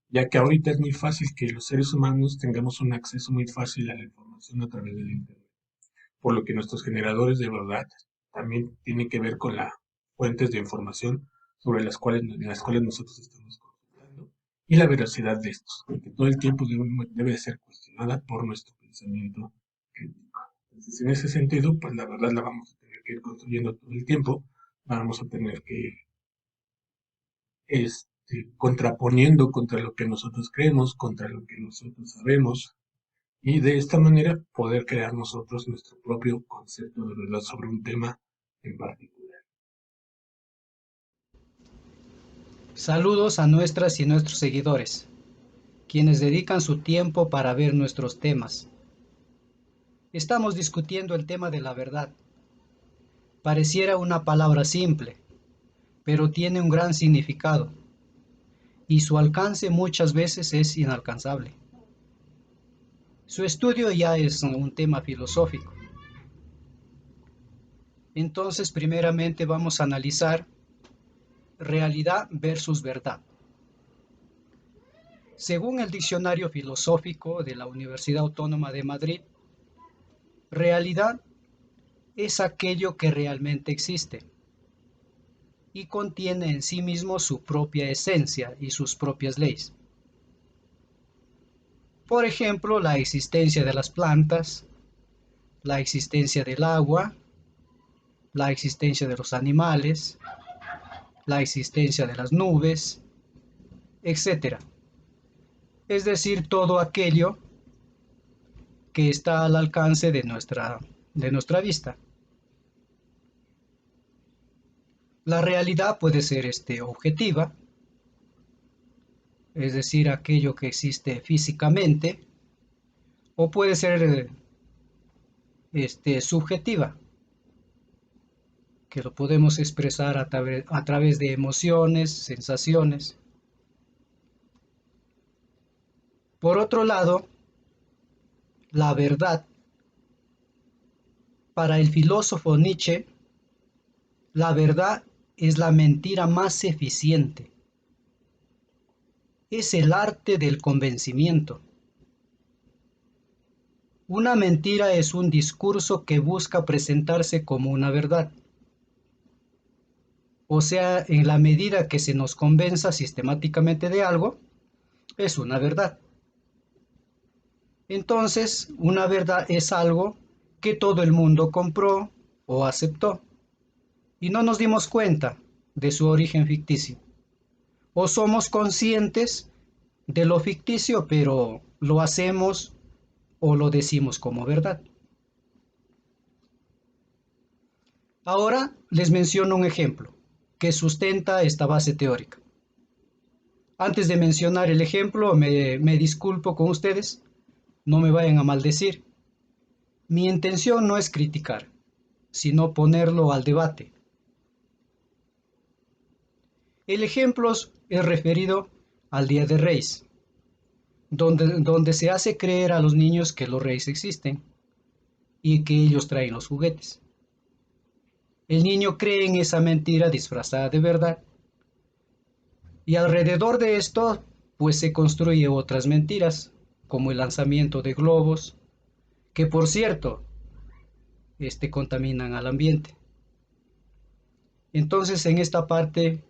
Ya que ahorita es muy fácil que los seres humanos tengamos un acceso muy fácil a la información a través del Internet. Por lo que nuestros generadores de verdad también tienen que ver con las fuentes de información sobre las cuales nosotros estamos consultando y la veracidad de estos, porque todo el tiempo debe ser cuestionada por nuestro pensamiento crítico. Entonces, en ese sentido, pues la verdad la vamos a tener que ir construyendo todo el tiempo, vamos a tener que ir contraponiendo contra lo que nosotros creemos, contra lo que nosotros sabemos, y de esta manera poder crear nosotros nuestro propio concepto de verdad sobre un tema en particular. Saludos a nuestras y nuestros seguidores, quienes dedican su tiempo para ver nuestros temas. Estamos discutiendo el tema de la verdad. Pareciera una palabra simple, pero tiene un gran significado, y su alcance muchas veces es inalcanzable. Su estudio ya es un tema filosófico. Entonces, primeramente vamos a analizar realidad versus verdad. Según el Diccionario Filosófico de la Universidad Autónoma de Madrid, realidad es aquello que realmente existe y contiene en sí mismo su propia esencia y sus propias leyes. Por ejemplo, la existencia de las plantas, la existencia del agua, la existencia de los animales, la existencia de las nubes, etc. Es decir, todo aquello que está al alcance de nuestra vista. La realidad puede ser objetiva, es decir, aquello que existe físicamente, o puede ser subjetiva, que lo podemos expresar a través de emociones, sensaciones. Por otro lado, la verdad, para el filósofo Nietzsche, la verdad es la mentira más eficiente. Es el arte del convencimiento. Una mentira es un discurso que busca presentarse como una verdad. O sea, en la medida que se nos convenza sistemáticamente de algo, es una verdad. Entonces, una verdad es algo que todo el mundo compró o aceptó y no nos dimos cuenta de su origen ficticio. O somos conscientes de lo ficticio, pero lo hacemos o lo decimos como verdad. Ahora les menciono un ejemplo que sustenta esta base teórica. Antes de mencionar el ejemplo, me disculpo con ustedes, no me vayan a maldecir. Mi intención no es criticar, sino ponerlo al debate. El ejemplo es referido al Día de Reyes, donde se hace creer a los niños que los reyes existen. y que ellos traen los juguetes. El niño cree en esa mentira disfrazada de verdad y alrededor de esto pues se construye otras mentiras como el lanzamiento de globos que por cierto contaminan al ambiente. Entonces en esta parte,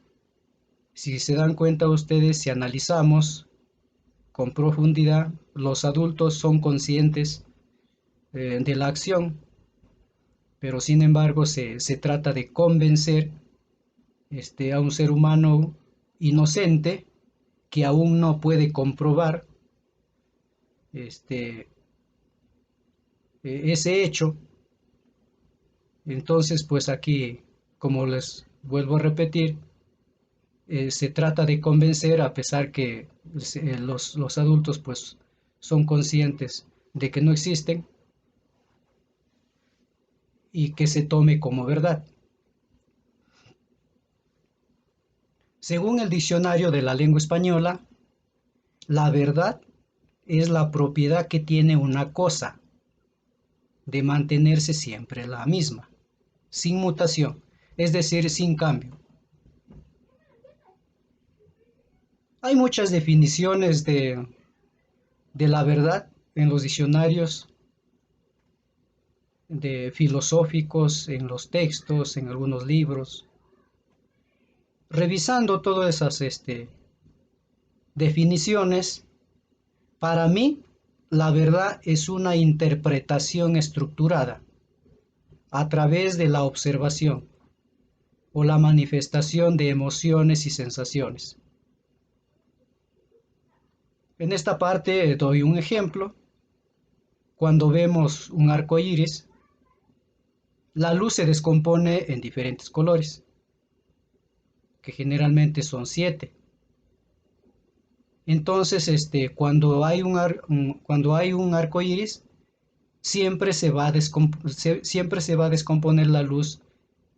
si se dan cuenta ustedes, si analizamos con profundidad, los adultos son conscientes de la acción, pero sin embargo se trata de convencer a un ser humano inocente que aún no puede comprobar ese hecho. Entonces, pues aquí, como les vuelvo a repetir, se trata de convencer a pesar que los adultos pues son conscientes de que no existen y que se tome como verdad. Según el diccionario de la lengua española, la verdad es la propiedad que tiene una cosa de mantenerse siempre la misma, sin mutación, es decir, sin cambio. Hay muchas definiciones de la verdad en los diccionarios de filosóficos, en los textos, en algunos libros. Revisando todas esas definiciones, para mí la verdad es una interpretación estructurada a través de la observación o la manifestación de emociones y sensaciones. En esta parte doy un ejemplo. Cuando vemos un arco iris, la luz se descompone en diferentes colores, que generalmente son 7. Entonces, cuando hay un arco iris, siempre se va a descomponer la luz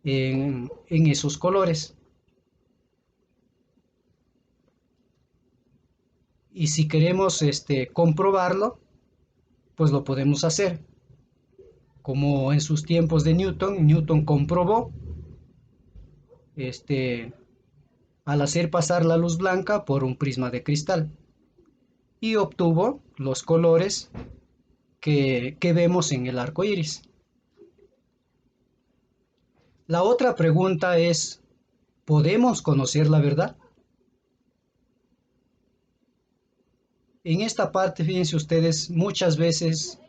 en esos colores. Y si queremos comprobarlo, pues lo podemos hacer. Como en sus tiempos de Newton comprobó al hacer pasar la luz blanca por un prisma de cristal y obtuvo los colores que vemos en el arco iris. La otra pregunta es, ¿podemos conocer la verdad? En esta parte, fíjense ustedes, muchas veces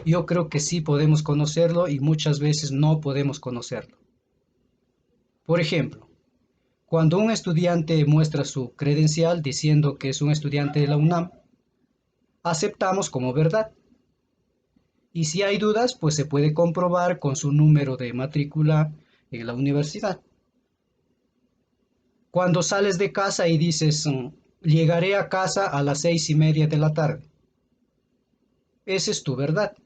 yo creo que sí podemos conocerlo y muchas veces no podemos conocerlo. Por ejemplo, cuando un estudiante muestra su credencial diciendo que es un estudiante de la UNAM, aceptamos como verdad. Y si hay dudas, pues se puede comprobar con su número de matrícula en la universidad. Cuando sales de casa y dices, llegaré a casa a las 6:30 de la tarde. Esa es tu verdad.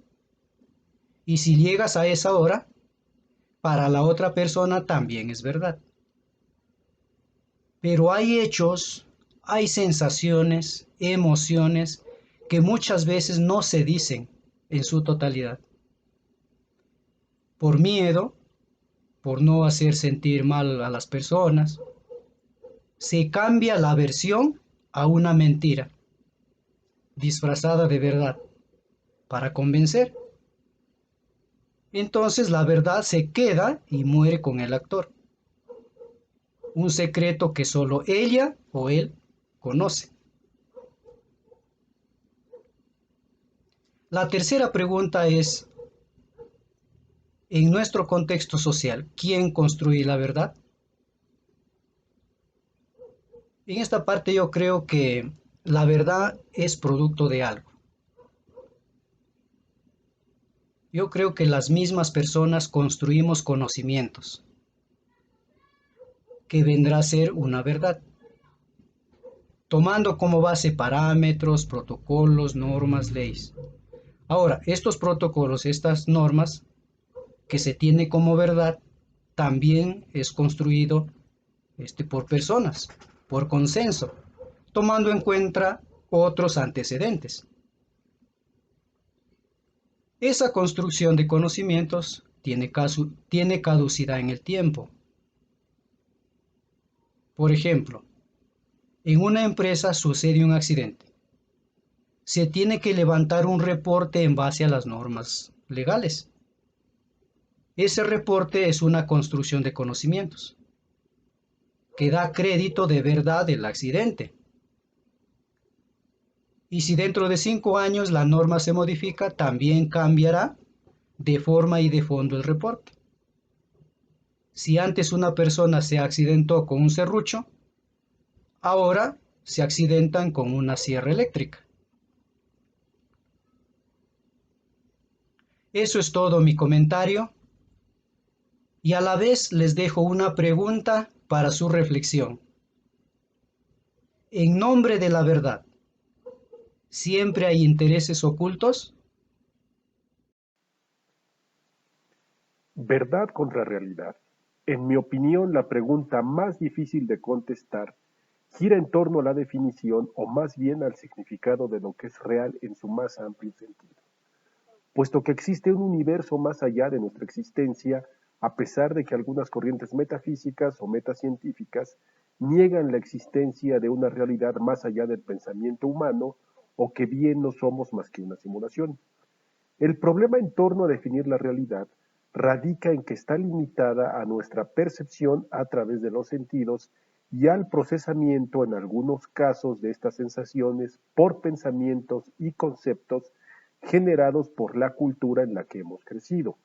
Y si llegas a esa hora, para la otra persona también es verdad. Pero hay hechos, hay sensaciones, emociones que muchas veces no se dicen en su totalidad. Por miedo, por no hacer sentir mal a las personas, se cambia la versión a una mentira, disfrazada de verdad, para convencer. Entonces la verdad se queda y muere con el actor. Un secreto que solo ella o él conoce. La tercera pregunta es, en nuestro contexto social, ¿quién construye la verdad? En esta parte yo creo que la verdad es producto de algo. Yo creo que las mismas personas construimos conocimientos, que vendrá a ser una verdad, tomando como base parámetros, protocolos, normas, leyes. Ahora, estos protocolos, estas normas, que se tiene como verdad, también es construido por personas, por consenso, tomando en cuenta otros antecedentes. Esa construcción de conocimientos tiene caducidad en el tiempo. Por ejemplo, en una empresa sucede un accidente. Se tiene que levantar un reporte en base a las normas legales. Ese reporte es una construcción de conocimientos que da crédito de verdad del accidente. Y si dentro de 5 años la norma se modifica, también cambiará de forma y de fondo el reporte. Si antes una persona se accidentó con un serrucho, ahora se accidentan con una sierra eléctrica. Eso es todo mi comentario y a la vez les dejo una pregunta para su reflexión. En nombre de la verdad, ¿siempre hay intereses ocultos? Verdad contra realidad. En mi opinión, la pregunta más difícil de contestar gira en torno a la definición o más bien al significado de lo que es real en su más amplio sentido. Puesto que existe un universo más allá de nuestra existencia, a pesar de que algunas corrientes metafísicas o metacientíficas niegan la existencia de una realidad más allá del pensamiento humano o que bien no somos más que una simulación. El problema en torno a definir la realidad radica en que está limitada a nuestra percepción a través de los sentidos y al procesamiento en algunos casos de estas sensaciones por pensamientos y conceptos generados por la cultura en la que hemos crecido.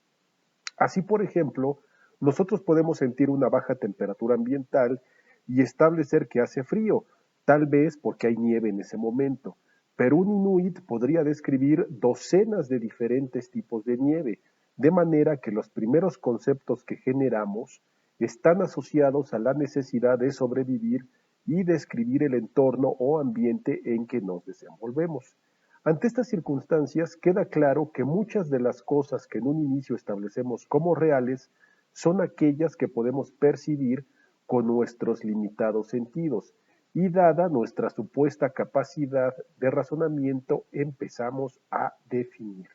Así, por ejemplo, nosotros podemos sentir una baja temperatura ambiental y establecer que hace frío, tal vez porque hay nieve en ese momento, pero un inuit podría describir docenas de diferentes tipos de nieve, de manera que los primeros conceptos que generamos están asociados a la necesidad de sobrevivir y describir el entorno o ambiente en que nos desenvolvemos. Ante estas circunstancias, queda claro que muchas de las cosas que en un inicio establecemos como reales son aquellas que podemos percibir con nuestros limitados sentidos, y dada nuestra supuesta capacidad de razonamiento empezamos a definir.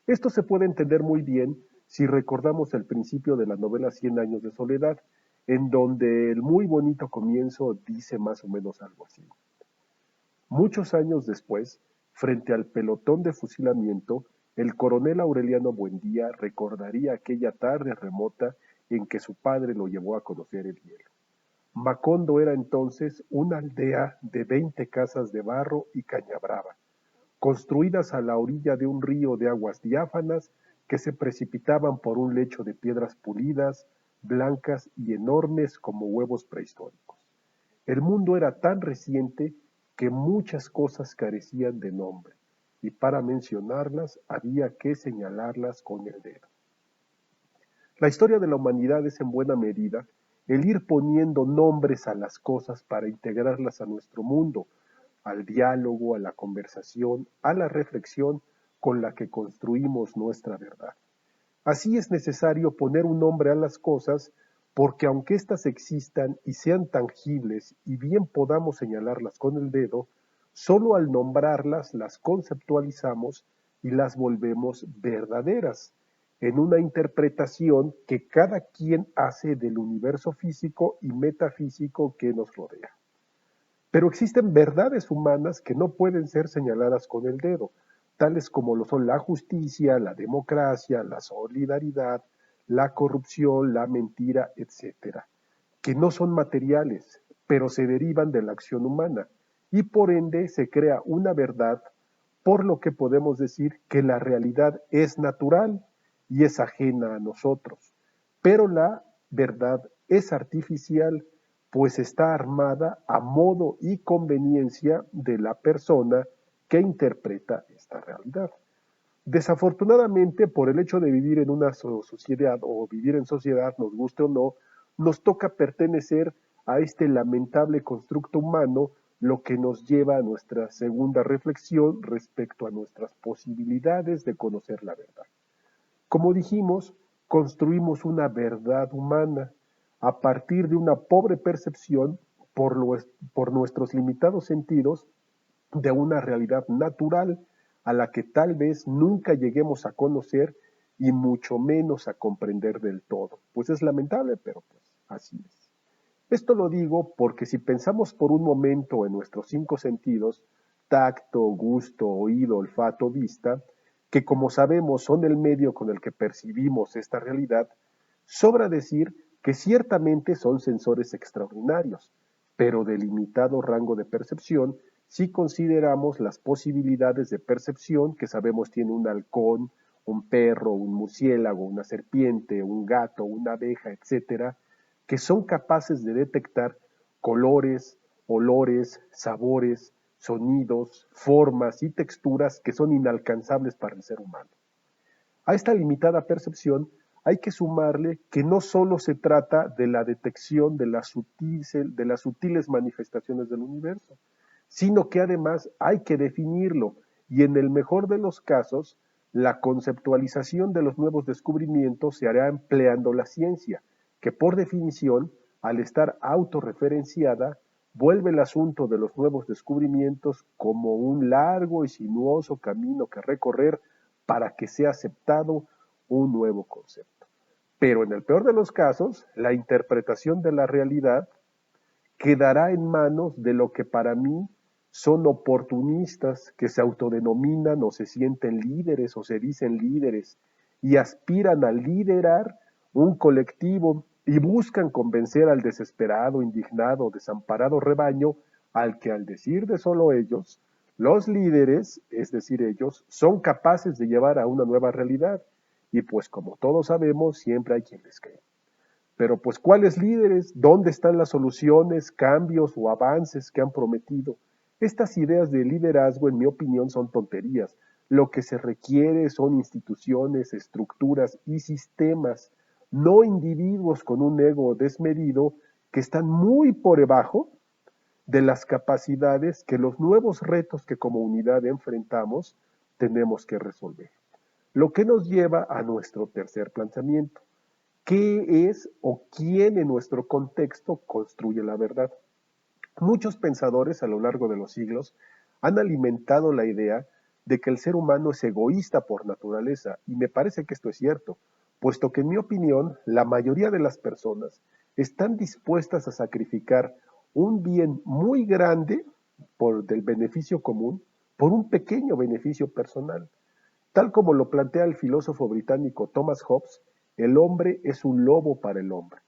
Esto se puede entender muy bien si recordamos el principio de la novela Cien años de soledad, en donde el muy bonito comienzo dice más o menos algo así. Muchos años después, frente al pelotón de fusilamiento, el coronel Aureliano Buendía recordaría aquella tarde remota en que su padre lo llevó a conocer el hielo. Macondo era entonces una aldea de 20 casas de barro y caña brava, construidas a la orilla de un río de aguas diáfanas que se precipitaban por un lecho de piedras pulidas, blancas y enormes como huevos prehistóricos. El mundo era tan reciente que muchas cosas carecían de nombre, y para mencionarlas había que señalarlas con el dedo. La historia de la humanidad es en buena medida el ir poniendo nombres a las cosas para integrarlas a nuestro mundo, al diálogo, a la conversación, a la reflexión con la que construimos nuestra verdad. Así es necesario poner un nombre a las cosas porque aunque éstas existan y sean tangibles y bien podamos señalarlas con el dedo, solo al nombrarlas las conceptualizamos y las volvemos verdaderas, en una interpretación que cada quien hace del universo físico y metafísico que nos rodea. Pero existen verdades humanas que no pueden ser señaladas con el dedo, tales como lo son la justicia, la democracia, la solidaridad, la corrupción, la mentira, etcétera, que no son materiales, pero se derivan de la acción humana, y por ende se crea una verdad, por lo que podemos decir que la realidad es natural y es ajena a nosotros, pero la verdad es artificial, pues está armada a modo y conveniencia de la persona que interpreta esta realidad. Desafortunadamente, por el hecho de vivir en una sociedad o vivir en sociedad, nos guste o no, nos toca pertenecer a este lamentable constructo humano, lo que nos lleva a nuestra segunda reflexión respecto a nuestras posibilidades de conocer la verdad. Como dijimos, construimos una verdad humana a partir de una pobre percepción por nuestros limitados sentidos de una realidad natural, a la que tal vez nunca lleguemos a conocer y mucho menos a comprender del todo. Pues es lamentable, pero pues así es. Esto lo digo porque si pensamos por un momento en nuestros 5 sentidos, tacto, gusto, oído, olfato, vista, que como sabemos son el medio con el que percibimos esta realidad, sobra decir que ciertamente son sensores extraordinarios, pero de limitado rango de percepción si consideramos las posibilidades de percepción que sabemos tiene un halcón, un perro, un murciélago, una serpiente, un gato, una abeja, etcétera, que son capaces de detectar colores, olores, sabores, sonidos, formas y texturas que son inalcanzables para el ser humano. A esta limitada percepción hay que sumarle que no solo se trata de la detección de las sutiles manifestaciones del universo, sino que además hay que definirlo y en el mejor de los casos, la conceptualización de los nuevos descubrimientos se hará empleando la ciencia, que por definición, al estar autorreferenciada, vuelve el asunto de los nuevos descubrimientos como un largo y sinuoso camino que recorrer para que sea aceptado un nuevo concepto. Pero en el peor de los casos, la interpretación de la realidad quedará en manos de lo que para mí son oportunistas que se autodenominan o se sienten líderes o se dicen líderes y aspiran a liderar un colectivo y buscan convencer al desesperado, indignado, desamparado rebaño al que al decir de solo ellos, los líderes, es decir, ellos, son capaces de llevar a una nueva realidad. Y pues como todos sabemos, siempre hay quien les cree. Pero pues, ¿cuáles líderes? ¿Dónde están las soluciones, cambios o avances que han prometido? Estas ideas de liderazgo, en mi opinión, son tonterías. Lo que se requiere son instituciones, estructuras y sistemas, no individuos con un ego desmedido que están muy por debajo de las capacidades que los nuevos retos que como unidad enfrentamos tenemos que resolver. Lo que nos lleva a nuestro tercer planteamiento. ¿Qué es o quién en nuestro contexto construye la verdad? Muchos pensadores a lo largo de los siglos han alimentado la idea de que el ser humano es egoísta por naturaleza, y me parece que esto es cierto, puesto que en mi opinión la mayoría de las personas están dispuestas a sacrificar un bien muy grande por del beneficio común por un pequeño beneficio personal. Tal como lo plantea el filósofo británico Thomas Hobbes, el hombre es un lobo para el hombre,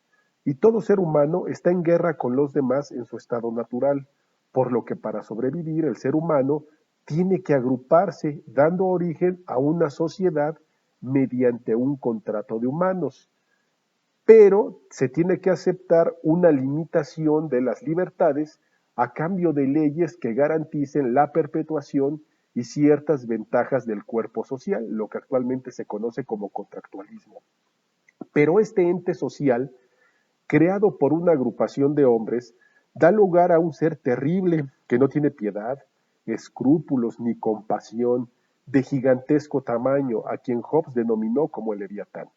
y todo ser humano está en guerra con los demás en su estado natural, por lo que para sobrevivir el ser humano tiene que agruparse, dando origen a una sociedad mediante un contrato de humanos. Pero se tiene que aceptar una limitación de las libertades a cambio de leyes que garanticen la perpetuación y ciertas ventajas del cuerpo social, lo que actualmente se conoce como contractualismo. Pero este ente social, creado por una agrupación de hombres, da lugar a un ser terrible que no tiene piedad, escrúpulos ni compasión, de gigantesco tamaño, a quien Hobbes denominó como el Leviatán,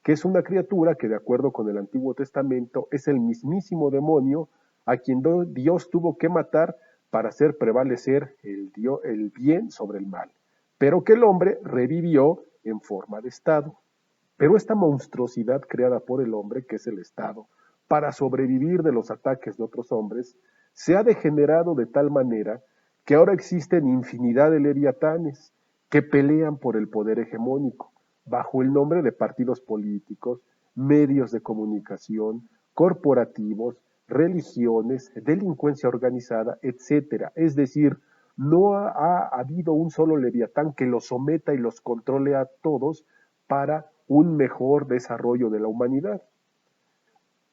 que es una criatura que de acuerdo con el Antiguo Testamento es el mismísimo demonio a quien Dios tuvo que matar para hacer prevalecer el bien sobre el mal, pero que el hombre revivió en forma de Estado. Pero esta monstruosidad creada por el hombre, que es el Estado, para sobrevivir de los ataques de otros hombres, se ha degenerado de tal manera que ahora existen infinidad de leviatanes que pelean por el poder hegemónico, bajo el nombre de partidos políticos, medios de comunicación, corporativos, religiones, delincuencia organizada, etcétera. Es decir, no ha habido un solo leviatán que los someta y los controle a todos para un mejor desarrollo de la humanidad.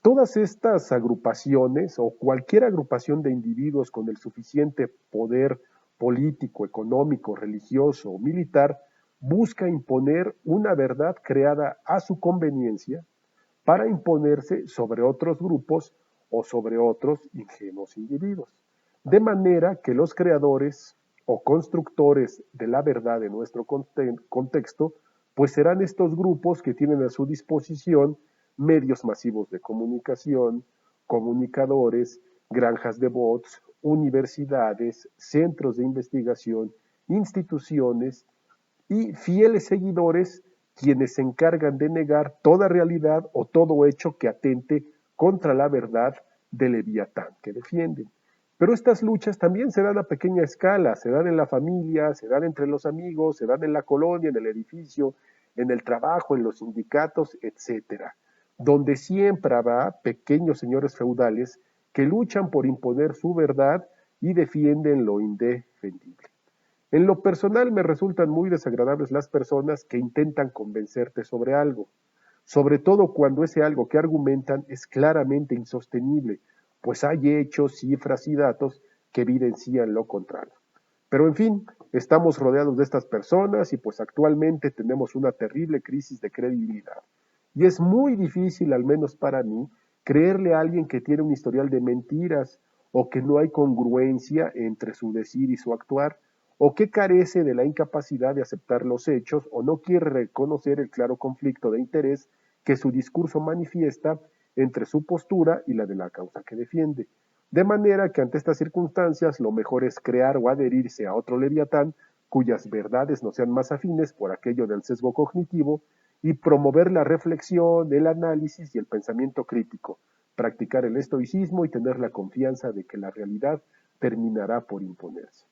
Todas estas agrupaciones o cualquier agrupación de individuos con el suficiente poder político, económico, religioso o militar busca imponer una verdad creada a su conveniencia para imponerse sobre otros grupos o sobre otros ingenuos individuos. De manera que los creadores o constructores de la verdad de nuestro contexto, pues serán estos grupos que tienen a su disposición medios masivos de comunicación, comunicadores, granjas de bots, universidades, centros de investigación instituciones y fieles seguidores quienes se encargan de negar toda realidad o todo hecho que atente contra la verdad del Leviatán que defienden. Pero estas luchas también se dan a pequeña escala, se dan en la familia, se dan entre los amigos, se dan en la colonia, en el edificio, en el trabajo, en los sindicatos, etcétera, donde siempre habrá pequeños señores feudales que luchan por imponer su verdad y defienden lo indefendible. En lo personal me resultan muy desagradables las personas que intentan convencerte sobre algo, sobre todo cuando ese algo que argumentan es claramente insostenible, pues hay hechos, cifras y datos que evidencian lo contrario. Pero en fin, estamos rodeados de estas personas y pues actualmente tenemos una terrible crisis de credibilidad. Y es muy difícil, al menos para mí, creerle a alguien que tiene un historial de mentiras o que no hay congruencia entre su decir y su actuar, o que carece de la incapacidad de aceptar los hechos o no quiere reconocer el claro conflicto de interés que su discurso manifiesta entre su postura y la de la causa que defiende. De manera que ante estas circunstancias lo mejor es crear o adherirse a otro leviatán cuyas verdades no sean más afines por aquello del sesgo cognitivo y promover la reflexión, el análisis y el pensamiento crítico, practicar el estoicismo y tener la confianza de que la realidad terminará por imponerse.